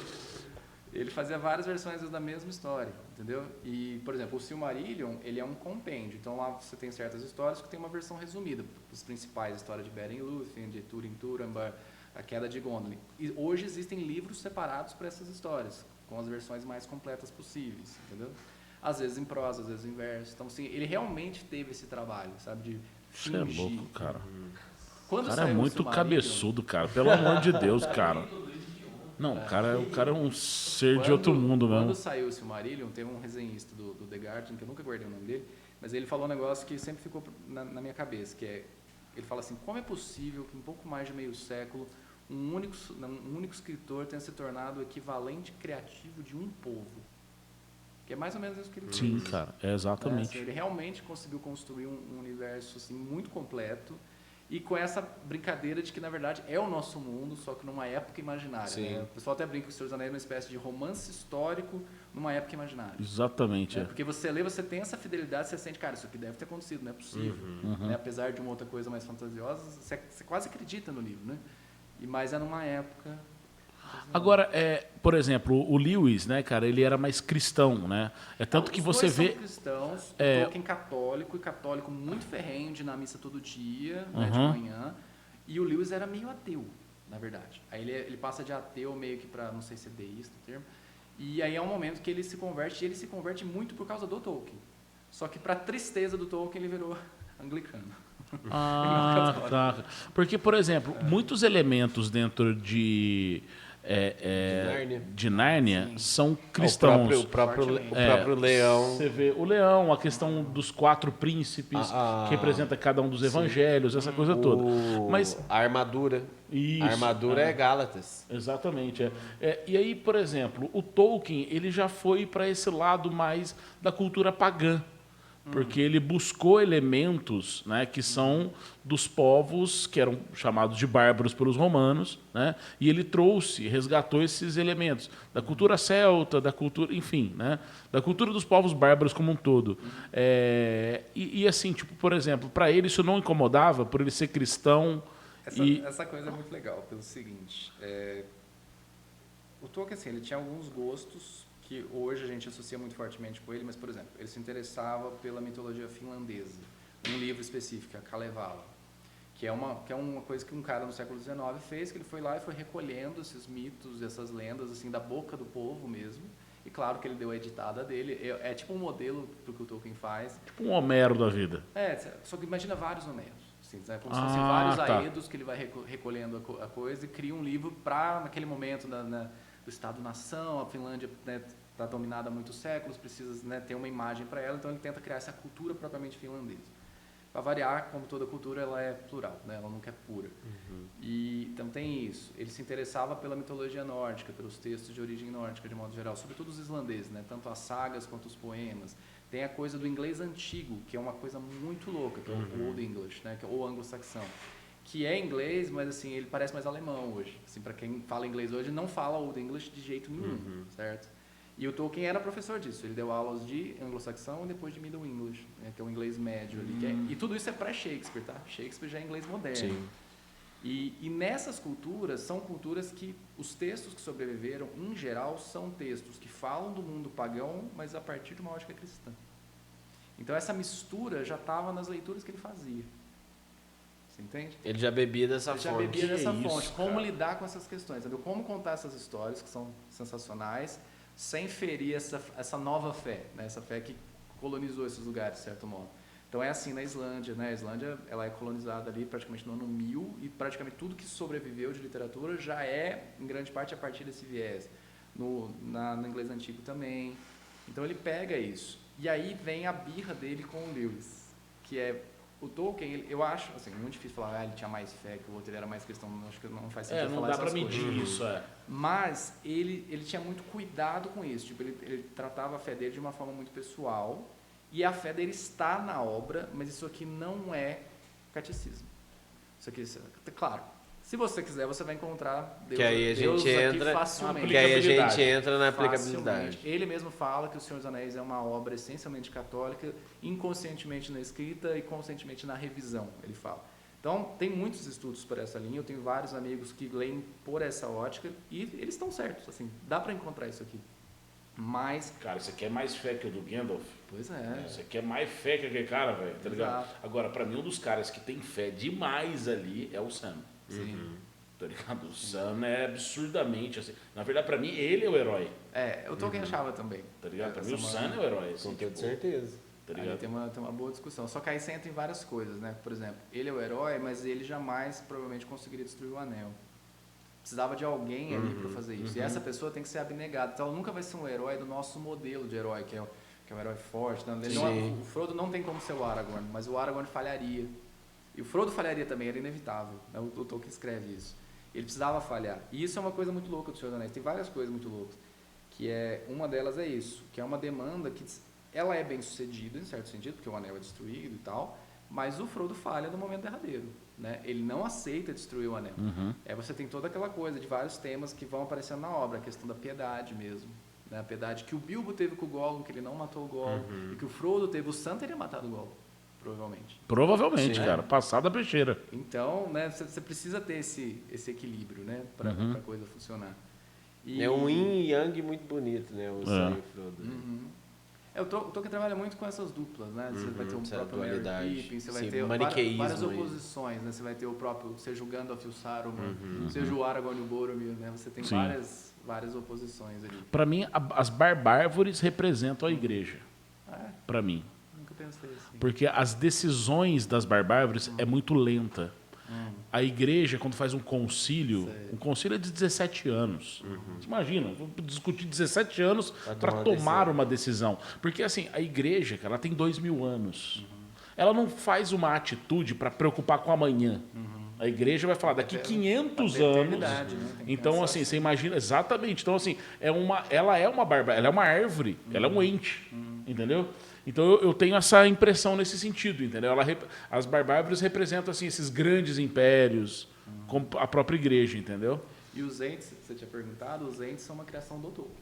Speaker 2: Ele fazia várias versões da mesma história, entendeu? E, por exemplo, o Silmarillion, ele é um compêndio. Então lá você tem certas histórias que tem uma versão resumida. As principais, a história de Beren e Lúthien, de Túrin Turambar, a queda de Gondolin. E hoje existem livros separados para essas histórias, com as versões mais completas possíveis, entendeu? Às vezes em prosa, às vezes em verso. Então, assim, ele realmente teve esse trabalho, sabe, de fingir.
Speaker 1: Você é louco, cara.
Speaker 2: Quando
Speaker 1: O cara é
Speaker 2: saiu o
Speaker 1: muito
Speaker 2: Silmarillion,
Speaker 1: cabeçudo, cara. Pelo amor de Deus, cara. Não, o cara é um ser de outro mundo
Speaker 2: Quando
Speaker 1: mesmo.
Speaker 2: saiu o Silmarillion, tem um resenhista do The Guardian, que eu nunca guardei o nome dele, mas ele falou um negócio que sempre ficou na minha cabeça, que é, ele fala assim, como é possível que em pouco mais de meio século um único escritor tenha se tornado o equivalente criativo de um povo? Que é mais ou menos isso que ele fez.
Speaker 1: Sim, cara, é
Speaker 2: Né?
Speaker 1: exatamente.
Speaker 2: Assim, ele realmente conseguiu construir um universo assim, muito completo E com essa brincadeira de que, na verdade, é o nosso mundo, só que numa época imaginária.
Speaker 3: Sim.
Speaker 2: Né? O pessoal até brinca que o Senhor dos Anéis é uma espécie de romance histórico numa época imaginária.
Speaker 1: Exatamente.
Speaker 2: Né? Porque você lê, você tem essa fidelidade, você sente, cara, isso aqui deve ter acontecido, não é possível. Né? Apesar de uma outra coisa mais fantasiosa, você quase acredita no livro, né? Mas é numa época...
Speaker 1: Agora, por exemplo, o Lewis, né, cara, ele era mais cristão, né? É tanto que
Speaker 2: Os
Speaker 1: você
Speaker 2: dois
Speaker 1: vê...
Speaker 2: são cristãos, Tolkien católico, e católico muito ferrenho, de ir na missa todo dia, né, de manhã. E o Lewis era meio ateu, na verdade. Aí ele passa de ateu meio que para, não sei se é deísta o termo. E aí é um momento que ele se converte, e ele se converte muito por causa do Tolkien. Só que para tristeza do Tolkien, ele virou anglicano.
Speaker 1: Ah, tá. Porque, por exemplo, muitos elementos dentro de Nárnia são cristãos.
Speaker 3: O próprio leão.
Speaker 1: Você vê o leão, a questão dos 4 príncipes, que representa cada um dos evangelhos, essa coisa toda. Mas
Speaker 3: A armadura.
Speaker 1: isso,
Speaker 3: A armadura é Gálatas.
Speaker 1: exatamente. E aí, por exemplo, o Tolkien ele já foi para esse lado mais da cultura pagã. Porque ele buscou elementos, né, que são dos povos que eram chamados de bárbaros pelos romanos, né, e ele resgatou esses elementos da cultura celta, da cultura, enfim, né, da cultura dos povos bárbaros como um todo. E assim, tipo, por exemplo, para ele isso não incomodava, por ele ser cristão.
Speaker 2: Essa coisa é muito legal, pelo seguinte, o Tolkien, assim, ele tinha alguns gostos que hoje a gente associa muito fortemente com ele, mas, por exemplo, ele se interessava pela mitologia finlandesa, um livro específico, a Kalevala, que é uma coisa que um cara no século XIX fez, que ele foi lá e foi recolhendo esses mitos, essas lendas, assim, da boca do povo mesmo, e claro que ele deu a editada dele, é tipo um modelo do que o Tolkien faz.
Speaker 1: Tipo um Homero da vida.
Speaker 2: Só que imagina vários Homeros, assim, né? Como se fossem vários aedos que ele vai recolhendo a coisa e cria um livro para, naquele momento, do Estado-nação, a Finlândia está dominada há muitos séculos, precisa, né, ter uma imagem para ela, então ele tenta criar essa cultura propriamente finlandesa. Para variar, como toda cultura, ela é plural, né, ela nunca é pura. E, então tem isso. Ele se interessava pela mitologia nórdica, pelos textos de origem nórdica, de modo geral, sobretudo os islandeses, né, tanto as sagas quanto os poemas. Tem a coisa do inglês antigo, que é uma coisa muito louca, que é o Old English, né, que é o anglo-saxão. Que é inglês, mas assim, ele parece mais alemão hoje. Assim, para quem fala inglês hoje, não fala Old English de jeito nenhum, certo? E o Tolkien era professor disso. Ele deu aulas de anglo-saxão e depois de Middle English, né, que é o inglês médio ali. E tudo isso é pré-Shakespeare, tá? Shakespeare já é inglês moderno.
Speaker 3: Sim.
Speaker 2: E nessas culturas, são culturas que os textos que sobreviveram, em geral, são textos que falam do mundo pagão, mas a partir de uma ótica cristã. Então essa mistura já estava nas leituras que ele fazia. Você entende?
Speaker 3: Ele já bebia dessa
Speaker 2: Ele já
Speaker 3: fonte.
Speaker 2: bebia dessa fonte.
Speaker 1: isso,
Speaker 2: Como
Speaker 1: cara?
Speaker 2: lidar com essas questões, entendeu? Como contar essas histórias que são sensacionais, sem ferir essa nova fé, né? Essa fé que colonizou esses lugares, de certo modo. Então é assim na Islândia, né? A Islândia ela é colonizada ali praticamente no ano 1000 e praticamente tudo que sobreviveu de literatura já é, em grande parte, a partir desse viés. No inglês antigo também. Então ele pega isso. E aí vem a birra dele com o Lewis, que é o Tolkien, eu acho, assim, muito difícil falar, ele tinha mais fé que o outro, ele era mais cristão, acho que não faz sentido
Speaker 1: Não
Speaker 2: falar
Speaker 1: dá
Speaker 2: essas
Speaker 1: para medir
Speaker 2: coisas.
Speaker 1: isso,
Speaker 2: Mas ele tinha muito cuidado com isso, tipo, ele tratava a fé dele de uma forma muito pessoal, e a fé dele está na obra, mas isso aqui não é catecismo. Isso aqui, claro, se você quiser, você vai encontrar Deus,
Speaker 3: Que aí a
Speaker 2: Deus
Speaker 3: gente
Speaker 2: aqui
Speaker 3: entra,
Speaker 2: facilmente.
Speaker 3: que aí a gente
Speaker 1: Aplicabilidade.
Speaker 3: entra na aplicabilidade.
Speaker 2: Facilmente. Ele mesmo fala que O Senhor dos Anéis é uma obra essencialmente católica, inconscientemente na escrita e conscientemente na revisão, ele fala. Então, tem muitos estudos por essa linha, eu tenho vários amigos que leem por essa ótica e eles estão certos, assim, dá para encontrar isso aqui. Mas,
Speaker 1: Cara, isso aqui é mais fé que o do Gandalf.
Speaker 2: pois é,
Speaker 1: Isso aqui é mais fé que aquele cara, velho, tá ligado?
Speaker 2: Exato.
Speaker 1: Agora, pra mim, um dos caras que tem fé demais ali é o Sam.
Speaker 2: sim.
Speaker 1: Tá ligado? O Sam é absurdamente assim. Na verdade, pra mim, ele é o herói.
Speaker 2: O Tolkien achava também.
Speaker 1: Tá ligado? Pra mim, o
Speaker 2: Essa
Speaker 1: Sam é o herói. Assim,
Speaker 3: Com toda
Speaker 1: tipo,
Speaker 3: certeza.
Speaker 1: tá
Speaker 2: Aí
Speaker 1: ligado?
Speaker 2: tem uma boa discussão. Só que aí você entra em várias coisas, né? Por exemplo, ele é o herói, mas ele jamais provavelmente conseguiria destruir o anel. Precisava de alguém ali para fazer isso. E essa pessoa tem que ser abnegada. Então ela nunca vai ser um herói do nosso modelo de herói, que é um herói forte. Né? O Frodo não tem como ser o Aragorn, mas o Aragorn falharia. E o Frodo falharia também, era inevitável. Né? O Tolkien escreve isso. Ele precisava falhar. E isso é uma coisa muito louca do Senhor dos Anéis. Tem várias coisas muito loucas. Uma delas é isso, que é uma demanda que ela é bem sucedida, em certo sentido, porque o anel é destruído e tal, mas o Frodo falha no momento derradeiro. né? Ele não aceita destruir o anel. Aí você tem toda aquela coisa de vários temas que vão aparecendo na obra, a questão da piedade mesmo, né? A piedade que o Bilbo teve com o Gollum, que ele não matou o Gollum, e que o Frodo teve, o Sam teria matado o Gollum, provavelmente.
Speaker 1: Provavelmente,
Speaker 3: Sim.
Speaker 1: cara. Passada a peixeira.
Speaker 2: Então, né, você precisa ter esse equilíbrio, né, para a coisa funcionar. E,
Speaker 3: É um yin e yang muito bonito, né? O Sam e o Frodo.
Speaker 2: o Tolkien trabalha muito com essas duplas, né? Você vai ter o
Speaker 3: essa
Speaker 2: próprio Merry
Speaker 3: dualidade.
Speaker 2: Pippin, você vai
Speaker 3: Sim,
Speaker 2: ter
Speaker 3: maniqueísmo
Speaker 2: várias
Speaker 3: aí.
Speaker 2: oposições, né? Você vai ter o próprio, seja o Gandalf e o Saruman, seja o Aragorn e o Boromir, né? Você tem
Speaker 1: Sim.
Speaker 2: várias oposições ali.
Speaker 1: Pra mim, as barbárvores representam a igreja. Pra mim.
Speaker 2: Nunca pensei assim.
Speaker 1: Porque as decisões das barbárvores é muito lenta. A igreja, quando faz um concílio é de 17 anos. Você imagina, vou discutir 17 anos para tomar uma decisão. Porque, assim, a igreja, cara, ela tem 2000 anos. Ela não faz uma atitude para preocupar com amanhã. A igreja vai falar daqui 500
Speaker 2: Até a
Speaker 1: anos.
Speaker 2: eternidade, né? Tem que
Speaker 1: Então,
Speaker 2: pensar
Speaker 1: assim, você imagina exatamente. Então, assim, ela é uma barbárie, ela é uma árvore, ela é um ente, entendeu? Então eu tenho essa impressão nesse sentido, entendeu? As barbárvores representam assim esses grandes impérios, como a própria igreja, entendeu?
Speaker 2: E os entes, você tinha perguntado, os entes são uma criação do Tolkien.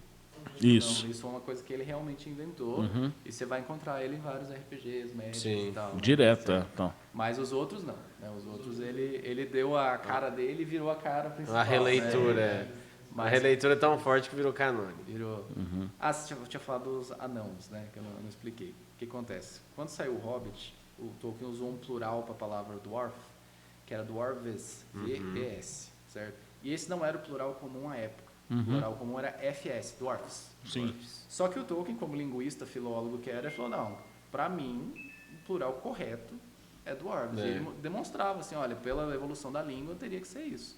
Speaker 1: Isso.
Speaker 2: Então, isso é uma coisa que ele realmente inventou. E você vai encontrar ele em vários RPGs, Magic
Speaker 3: Sim.
Speaker 2: e tal. Né?
Speaker 1: Direto,
Speaker 2: Certo?
Speaker 1: então.
Speaker 2: Mas os outros não. Né? Os outros ele deu a cara dele e virou a cara principal.
Speaker 3: A releitura,
Speaker 2: né?
Speaker 3: A releitura é tão forte que virou canônico.
Speaker 2: Virou. Ah, você tinha falado dos anãos, né? Que eu não expliquei. O que acontece? Quando saiu o Hobbit, o Tolkien usou um plural para a palavra dwarf, que era dwarves, V-E-S, certo? E esse não era o plural comum à época. O plural comum era FS, dwarfs.
Speaker 1: Sim.
Speaker 2: Só que o Tolkien, como linguista, filólogo que era, ele falou, não, para mim, o plural correto é dwarves. E ele demonstrava assim, olha, pela evolução da língua, teria que ser isso.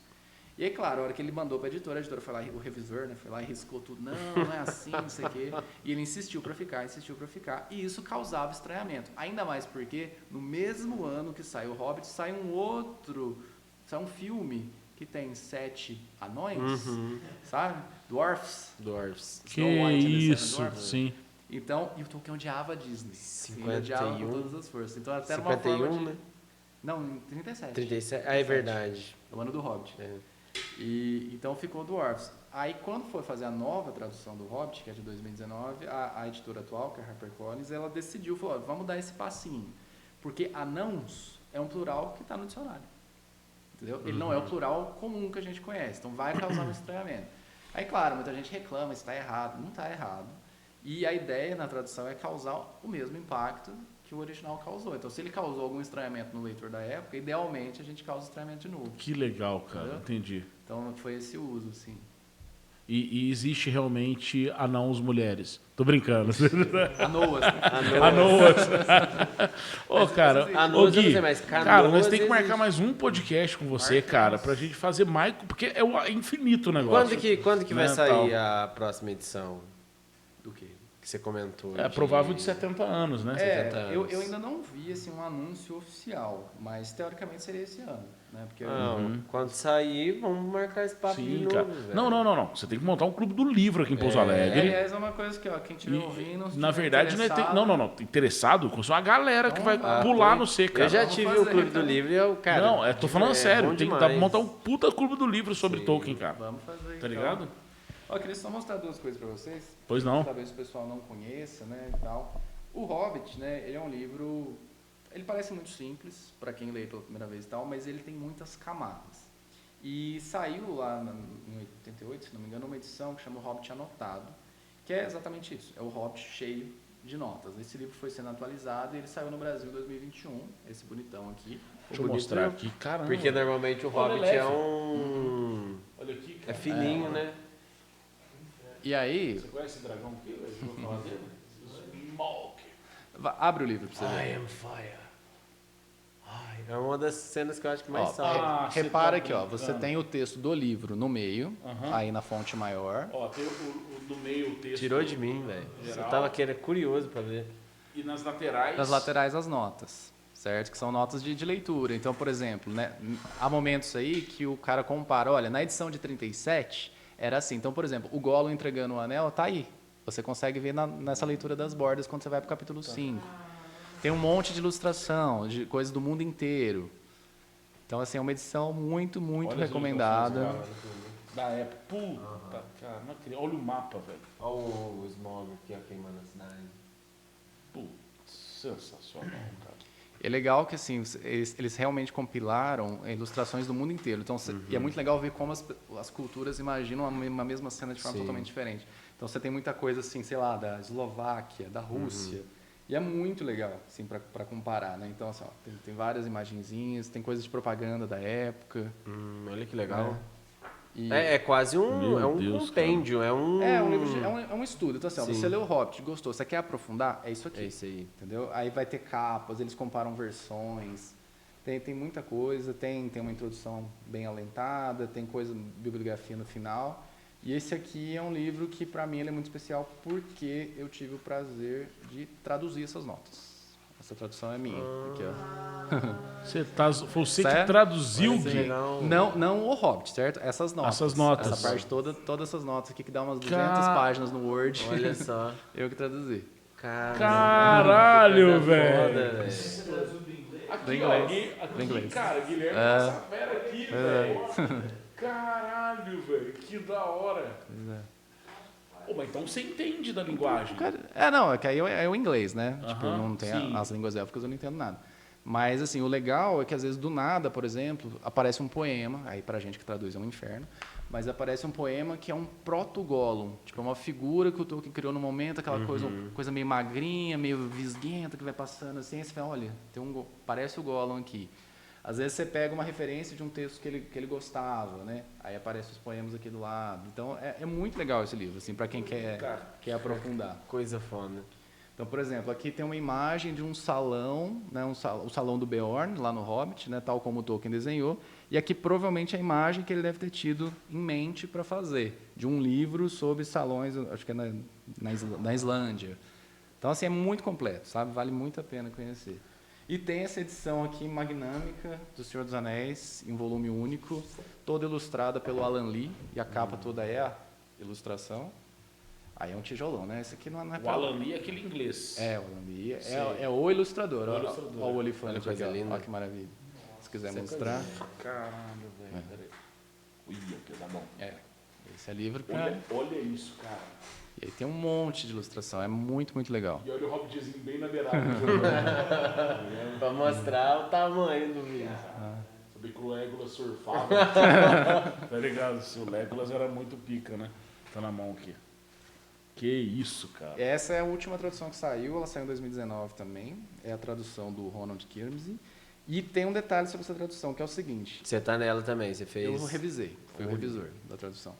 Speaker 2: E aí, claro, a hora que ele mandou para a editora foi lá, o revisor, né, foi lá e riscou tudo. Não é assim, não sei o quê. E ele insistiu para ficar. E isso causava estranhamento. Ainda mais porque, no mesmo ano que sai o Hobbit, sai um filme que tem 7 anões, sabe? Dwarfs.
Speaker 1: Que
Speaker 2: Snow White and the Seven
Speaker 1: isso,
Speaker 2: Dwarfs.
Speaker 1: sim.
Speaker 2: Então, e o Tolkien odiava a Disney. Ele odiava com todas as forças. Então, até era uma
Speaker 3: 51,
Speaker 2: forma de...
Speaker 3: né?
Speaker 2: Não, em 37.
Speaker 3: 37. Ah, é verdade.
Speaker 2: É o ano do Hobbit.
Speaker 3: É.
Speaker 2: E então ficou Dwarfs. Aí quando foi fazer a nova tradução do Hobbit, que é de 2019, a editora atual, que é a HarperCollins, ela decidiu, falou, vamos dar esse passinho. Porque anãos é um plural que está no dicionário. Entendeu? Ele não é o plural comum que a gente conhece. Então vai causar um estranhamento. Aí, claro, muita gente reclama, isso está errado. Não está errado. E a ideia na tradução é causar o mesmo impacto que o original causou. Então, se ele causou algum estranhamento no leitor da época, idealmente a gente causa estranhamento de novo.
Speaker 1: Que legal, cara.
Speaker 2: Entendeu?
Speaker 1: Entendi.
Speaker 2: Então, foi esse uso, assim.
Speaker 1: E existe realmente anãos mulheres. Tô brincando.
Speaker 2: Anoas.
Speaker 1: Anoas. Ô, cara,
Speaker 3: Anoas
Speaker 1: ô,
Speaker 3: eu não
Speaker 1: Gui,
Speaker 3: sei, mas
Speaker 1: cara,
Speaker 3: canoas
Speaker 1: nós temos que marcar
Speaker 3: existe.
Speaker 1: mais um podcast com você, cara, pra gente fazer mais, porque é infinito o negócio.
Speaker 3: Quando que vai
Speaker 1: Né,
Speaker 3: sair
Speaker 1: tal.
Speaker 3: a próxima edição?
Speaker 2: Do quê?
Speaker 3: Que você comentou.
Speaker 1: É provável de 70 anos, né?
Speaker 3: 70
Speaker 2: eu
Speaker 3: anos.
Speaker 2: ainda não vi assim, um anúncio oficial, mas teoricamente seria esse ano. Né? Porque
Speaker 3: Não, quando sair, vamos marcar esse papo de
Speaker 1: Sim,
Speaker 3: novo,
Speaker 1: cara.
Speaker 3: velho.
Speaker 1: Não. Você tem que montar um clube do livro aqui em Pouso Alegre.
Speaker 2: aliás, é uma coisa que ó, quem estiver ouvindo. se
Speaker 1: Na
Speaker 2: tiver
Speaker 1: verdade, não é
Speaker 2: interessado,
Speaker 1: não. Interessado com uma galera que vai
Speaker 2: Ah,
Speaker 1: pular no C, cara.
Speaker 3: Eu já
Speaker 2: Vamos
Speaker 3: tive
Speaker 2: fazer,
Speaker 3: o Clube
Speaker 2: então.
Speaker 3: do Livro e eu, cara...
Speaker 1: Não, tô falando
Speaker 3: é
Speaker 1: sério.
Speaker 3: bom
Speaker 1: Tem que
Speaker 3: demais.
Speaker 1: montar um puta clube do livro sobre
Speaker 3: Sim.
Speaker 1: Tolkien, cara.
Speaker 2: Vamos fazer.
Speaker 1: Tá
Speaker 2: então.
Speaker 1: ligado?
Speaker 2: Ó, eu queria só mostrar duas coisas pra vocês.
Speaker 1: Pois não.
Speaker 2: Talvez o pessoal não conheça, né, e tal. O Hobbit, né, ele é um livro... Ele parece muito simples para quem lê pela primeira vez e tal, mas ele tem muitas camadas. E saiu lá em 88, se não me engano, uma edição que chama O Hobbit Anotado, que é exatamente isso, é o Hobbit cheio de notas. Esse livro foi sendo atualizado e ele saiu no Brasil em 2021, esse bonitão aqui.
Speaker 1: Deixa eu mostrar aqui. Caramba.
Speaker 3: Porque normalmente o
Speaker 1: Olha,
Speaker 3: Hobbit é
Speaker 1: leve.
Speaker 3: um...
Speaker 1: Olha aqui,
Speaker 3: É
Speaker 1: cara.
Speaker 3: fininho, né?
Speaker 2: E aí,
Speaker 1: Você conhece esse dragão aqui? velho? Eu vou falar dele? Smoke.
Speaker 2: abre o livro pra você ver.
Speaker 3: I am fire. Ai, é uma das cenas que eu acho que mais
Speaker 2: Ó,
Speaker 3: salva.
Speaker 1: Ah, você
Speaker 2: repara
Speaker 1: tá
Speaker 2: aqui, ó, você
Speaker 1: brincando.
Speaker 2: tem o texto do livro no meio, aí na fonte maior.
Speaker 1: Ó, tem o do meio o texto.
Speaker 3: Tirou de mim, velho. Eu
Speaker 1: Geral.
Speaker 3: tava querendo, curioso pra ver.
Speaker 1: E nas laterais.
Speaker 2: Nas laterais as notas, certo? Que são notas de leitura. Então, por exemplo, né, há momentos aí que o cara compara, olha, na edição de 37 era assim. Então, por exemplo, o Gollum entregando o anel tá aí. Você consegue ver nessa leitura das bordas quando você vai pro capítulo 5. Tem um monte de ilustração, de coisas do mundo inteiro. Então, assim, é uma edição muito, muito
Speaker 1: Olha as
Speaker 2: recomendada.
Speaker 1: ilustrações, cara, da época. Puta, cara, não acredito. Olha o mapa, velho.
Speaker 3: Olha o Smog aqui, ó, queimando a cidade.
Speaker 1: Putz, sensacional, cara.
Speaker 2: É legal que assim eles realmente compilaram ilustrações do mundo inteiro. Então, e é muito legal ver como as culturas imaginam uma mesma cena de forma
Speaker 3: Sim.
Speaker 2: totalmente diferente. Então, você tem muita coisa assim, sei lá, da Eslováquia, da Rússia. E é muito legal, assim, para comparar, né? Então, assim, ó, tem várias imagenzinhas, tem coisas de propaganda da época.
Speaker 3: Olha que legal.
Speaker 2: E
Speaker 3: É quase
Speaker 1: Meu
Speaker 3: um
Speaker 1: Deus,
Speaker 3: compêndio, é um...
Speaker 2: é um livro, é um estudo. Então, assim, ó,
Speaker 3: Sim.
Speaker 2: você leu o Hobbit, gostou, você quer aprofundar? É isso aqui.
Speaker 3: É isso aí.
Speaker 2: Entendeu? Aí vai ter capas, eles comparam versões, tem muita coisa, tem uma introdução bem alentada, tem coisa, bibliografia no final. E esse aqui é um livro que, para mim, ele é muito especial porque eu tive o prazer de traduzir essas notas. Essa tradução é minha. Aqui, ó.
Speaker 1: Foi você que
Speaker 2: Sério?
Speaker 1: traduziu,
Speaker 3: Olha que
Speaker 1: Gui.
Speaker 3: legal.
Speaker 2: Não o Hobbit, certo? Essas notas.
Speaker 1: Essas notas.
Speaker 2: Essa parte todas essas notas aqui, que dá umas 200
Speaker 1: Ca-
Speaker 2: páginas no Word.
Speaker 3: Olha só.
Speaker 2: Eu que traduzi.
Speaker 1: Caralho,
Speaker 3: Que coisa
Speaker 1: velho.
Speaker 3: foda,
Speaker 1: Aqui,
Speaker 2: Do
Speaker 1: ó,
Speaker 2: inglês.
Speaker 1: Gui, aqui,
Speaker 2: Do inglês.
Speaker 1: cara, Guilherme é essa fera aqui, velho. Caralho, velho, que da hora.
Speaker 2: Pois é.
Speaker 1: Pô, mas então você entende da linguagem.
Speaker 2: Não, é que aí é o inglês, né? Tipo,
Speaker 1: Aham,
Speaker 2: não tem
Speaker 1: sim.
Speaker 2: as línguas élficas, eu não entendo nada. Mas, assim, o legal é que, às vezes, do nada, por exemplo, aparece um poema, aí pra gente que traduz é um inferno, mas aparece um poema que é um proto-Gollum, tipo, é uma figura que o Tolkien criou no momento, aquela coisa meio magrinha, meio visguenta, que vai passando assim, aí você fala, olha, parece o Gollum aqui. Às vezes você pega uma referência de um texto que ele gostava, né? Aí aparecem os poemas aqui do lado. Então, é muito legal esse livro, assim, para quem quer aprofundar.
Speaker 3: Coisa foda.
Speaker 2: Então, por exemplo, aqui tem uma imagem de um salão, né, o salão do Beorn, lá no Hobbit, né, tal como o Tolkien desenhou, e aqui provavelmente a imagem que ele deve ter tido em mente para fazer, de um livro sobre salões, acho que é na Islândia. Então, assim, é muito completo, sabe? Vale muito a pena conhecer. E tem essa edição aqui magnâmica do Senhor dos Anéis, em volume único, toda ilustrada pelo Alan Lee, e a capa toda é a ilustração. Aí é um tijolão, né? Esse aqui não é
Speaker 1: O
Speaker 2: pra...
Speaker 1: Alan Lee é aquele inglês.
Speaker 2: É, o Alan Lee
Speaker 1: Sei.
Speaker 2: é o ilustrador.
Speaker 1: O
Speaker 2: Ó,
Speaker 1: ilustrador.
Speaker 2: ó o olifante
Speaker 3: Olha que coisa
Speaker 2: aqui, ó.
Speaker 3: linda.
Speaker 2: Ó que maravilha. Se quiser
Speaker 3: Isso é
Speaker 2: mostrar.
Speaker 1: Caralho, velho. Peraí. Ui, aqui tá bom.
Speaker 2: Esse é livro pra...
Speaker 1: Olha isso, cara.
Speaker 2: E aí tem um monte de ilustração. É muito, muito legal.
Speaker 1: E olha o Hobbitzinho bem na beirada.
Speaker 3: Pra mostrar o tamanho do vídeo.
Speaker 1: Sabia que o Legolas surfava. Tá ligado? Se o Legolas era muito pica, né? Tá na mão aqui. Que isso, cara.
Speaker 2: Essa é a última tradução que saiu. Ela saiu em 2019 também. É a tradução do Ronald Kirmsey. E tem um detalhe sobre essa tradução, que é o seguinte.
Speaker 3: Você tá nela também, você fez...
Speaker 2: Eu revisei. Fui o revisor da tradução.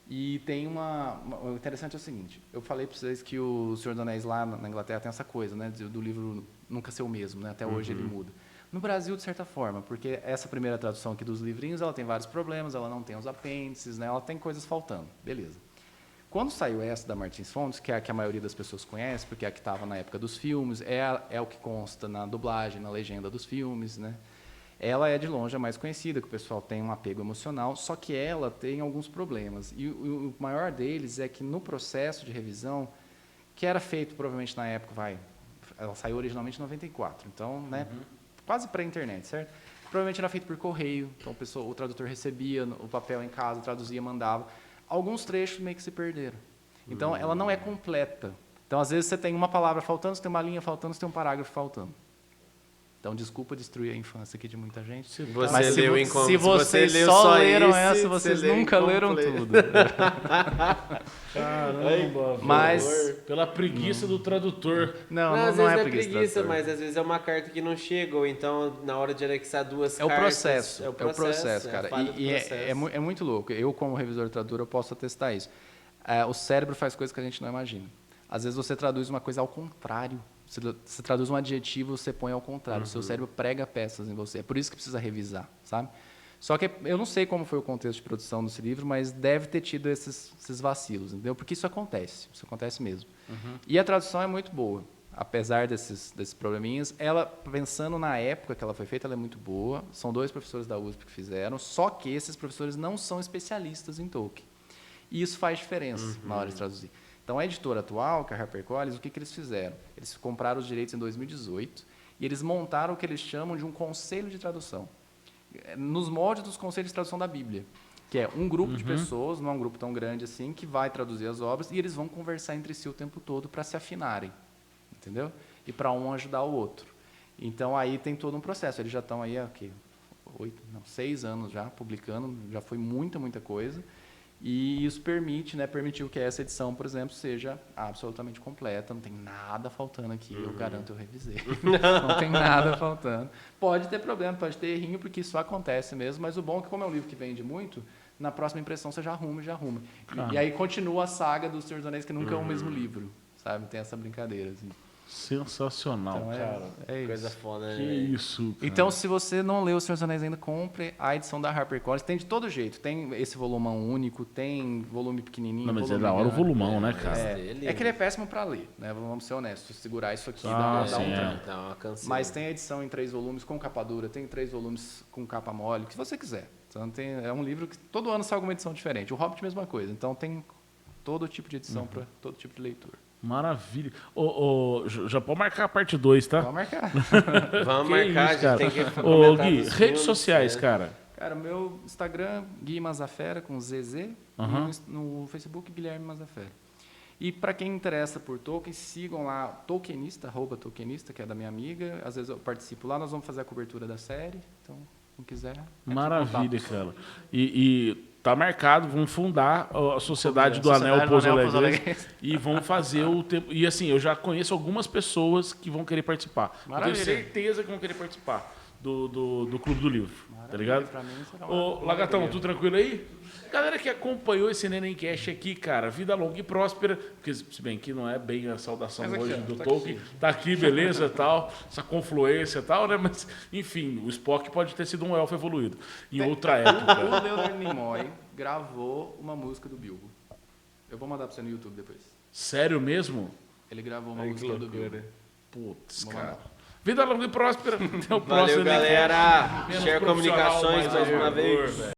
Speaker 2: E tem o interessante é o seguinte, eu falei para vocês que o Senhor dos Anéis lá na Inglaterra tem essa coisa, né, do livro nunca ser o mesmo, né, até hoje ele muda. No Brasil, de certa forma, porque essa primeira tradução aqui dos livrinhos, ela tem vários problemas, ela não tem os apêndices, né, ela tem coisas faltando, beleza. Quando saiu essa da Martins Fontes, que é a que a maioria das pessoas conhece, porque é a que estava na época dos filmes, é o que consta na dublagem, na legenda dos filmes, né, ela é de longe a mais conhecida, que o pessoal tem um apego emocional, só que ela tem alguns problemas. E o maior deles é que no processo de revisão, que era feito provavelmente na época, ela saiu originalmente em 94, então, né, quase pré-internet, certo? Provavelmente era feito por correio, então o tradutor recebia o papel em casa, traduzia, mandava. Alguns trechos meio que se perderam. Então, ela não é completa. Então, às vezes, você tem uma palavra faltando, você tem uma linha faltando, você tem um parágrafo faltando. Então, desculpa destruir a infância aqui de muita gente.
Speaker 3: Você
Speaker 2: Mas se,
Speaker 3: leu
Speaker 2: se vocês
Speaker 3: leu
Speaker 2: só leram
Speaker 3: esse,
Speaker 2: essa, vocês
Speaker 3: você leu
Speaker 2: nunca leram
Speaker 3: incompleto.
Speaker 2: tudo.
Speaker 1: Caramba,
Speaker 2: Mas-
Speaker 1: velho. Pela preguiça do tradutor.
Speaker 2: Não,
Speaker 3: Não,
Speaker 2: não,
Speaker 3: às
Speaker 2: não
Speaker 3: vezes
Speaker 2: é
Speaker 3: é
Speaker 2: preguiça.
Speaker 3: preguiça,
Speaker 2: tradutor.
Speaker 3: mas às vezes é uma carta que não chega, ou então na hora de anexar duas
Speaker 2: É o
Speaker 3: cartas...
Speaker 2: processo, é o processo,
Speaker 3: é a
Speaker 2: cara.
Speaker 3: falha do
Speaker 2: E
Speaker 3: processo.
Speaker 2: é muito louco. Eu, como revisor tradutor, eu posso atestar isso. O cérebro faz coisas que a gente não imagina. Às vezes você traduz uma coisa ao contrário. Você traduz um adjetivo, você põe ao contrário. O seu cérebro prega peças em você. É por isso que precisa revisar, sabe? Só que eu não sei como foi o contexto de produção desse livro, mas deve ter tido esses vacilos, entendeu? Porque isso acontece mesmo. E a tradução é muito boa, apesar desses probleminhas. Ela, pensando na época que ela foi feita, ela é muito boa. São 2 professores da USP que fizeram, só que esses professores não são especialistas em Tolkien. E isso faz diferença na hora de traduzir. Então, a editora atual, que é a HarperCollins, o que eles fizeram? Eles compraram os direitos em 2018 e eles montaram o que eles chamam de um conselho de tradução. nos moldes dos conselhos de tradução da Bíblia. Que é um grupo de pessoas, não é um grupo tão grande assim, que vai traduzir as obras e eles vão conversar entre si o tempo todo para se afinarem, entendeu? E para um ajudar o outro. Então, aí tem todo um processo. Eles já estão aí há 6 anos já publicando, já foi muita coisa. E isso permitiu que essa edição, por exemplo, seja absolutamente completa. Não tem nada faltando aqui, eu garanto, eu revisei. Não tem nada faltando. Pode ter problema, pode ter errinho, porque isso acontece mesmo, mas o bom é que, como é um livro que vende muito, na próxima impressão você já arruma. E aí continua a saga do Senhor dos Anéis, que nunca é o mesmo livro, sabe? Tem essa brincadeira, assim.
Speaker 1: Sensacional,
Speaker 2: Então,
Speaker 1: cara.
Speaker 2: É isso.
Speaker 3: Coisa foda, né?
Speaker 1: Que isso, cara.
Speaker 2: Então, se você não leu O Senhor dos Anéis ainda, compre a edição da HarperCollins. Tem de todo jeito. Tem esse volumão único, tem volume pequenininho.
Speaker 1: Não, mas é
Speaker 2: volume
Speaker 1: da hora o
Speaker 2: grande.
Speaker 1: volumão, né, cara?
Speaker 2: É que ele é péssimo para ler, né? Vamos ser honestos. Segurar isso aqui
Speaker 1: Ah,
Speaker 2: dá
Speaker 1: sim,
Speaker 2: um
Speaker 1: é.
Speaker 2: trampo.
Speaker 3: Dá uma canseira.
Speaker 2: Mas tem a edição em 3 volumes com capa dura, tem 3 volumes com capa mole, o que você quiser. Então, é um livro que todo ano sai alguma edição diferente. O Hobbit, mesma coisa. Então, tem todo tipo de edição para todo tipo de leitura.
Speaker 1: Maravilha. Já pode marcar a parte 2, tá?
Speaker 2: Vamos marcar.
Speaker 3: Vamos
Speaker 1: Que
Speaker 3: marcar,
Speaker 1: isso,
Speaker 3: já
Speaker 1: cara.
Speaker 3: tem que
Speaker 1: Ô,
Speaker 3: comentar
Speaker 1: Gui,
Speaker 3: dos
Speaker 1: redes
Speaker 3: filmes,
Speaker 1: sociais,
Speaker 3: né?
Speaker 1: cara.
Speaker 2: Cara, meu Instagram, Gui Mazafera, com ZZ,
Speaker 1: Aham.
Speaker 2: e no Facebook, Guilherme Mazafera. E para quem interessa por Tolkien, sigam lá Tolkienista, @Tolkienista, que é da minha amiga. Às vezes eu participo lá, nós vamos fazer a cobertura da série. Então, quem quiser. entre em
Speaker 1: Maravilha,
Speaker 2: contato.
Speaker 1: cara. E tá marcado, vamos fundar a Sociedade do Anel
Speaker 2: Sociedade do
Speaker 1: Pouso
Speaker 2: Anel Pouso
Speaker 1: Alegre
Speaker 2: Alegrense.
Speaker 1: e vão fazer o tempo. E assim, eu já conheço algumas pessoas que vão querer participar. Eu tenho
Speaker 2: Maravilha.
Speaker 1: certeza que vão querer participar do Clube do Livro. Tá ligado?
Speaker 2: Pra mim, será uma
Speaker 1: Ô, Lagatão,
Speaker 2: alegria.
Speaker 1: tudo tranquilo aí? Galera que acompanhou esse Nenemcast aqui, cara, vida longa e próspera, porque se bem que não é bem a saudação
Speaker 2: Mas aqui,
Speaker 1: hoje
Speaker 2: ó,
Speaker 1: do
Speaker 2: tá
Speaker 1: Tolkien, tá aqui, beleza, tal, essa confluência e tal, né, mas, enfim, o Spock pode ter sido um elfo evoluído, em outra época.
Speaker 2: O Leonard Nimoy gravou uma música do Bilbo. Eu vou mandar pra você no YouTube depois.
Speaker 1: Sério mesmo?
Speaker 2: Ele gravou uma música do Bilbo.
Speaker 1: Putz,
Speaker 2: Vou
Speaker 1: cara.
Speaker 2: mandar.
Speaker 1: Vida longa e próspera, até o próximo
Speaker 3: Valeu,
Speaker 1: Nenemcast.
Speaker 3: galera.
Speaker 1: Menos
Speaker 3: Share
Speaker 1: profissional,
Speaker 3: Comunicações
Speaker 1: mais
Speaker 3: mais uma
Speaker 1: amador,
Speaker 3: vez.
Speaker 1: velho.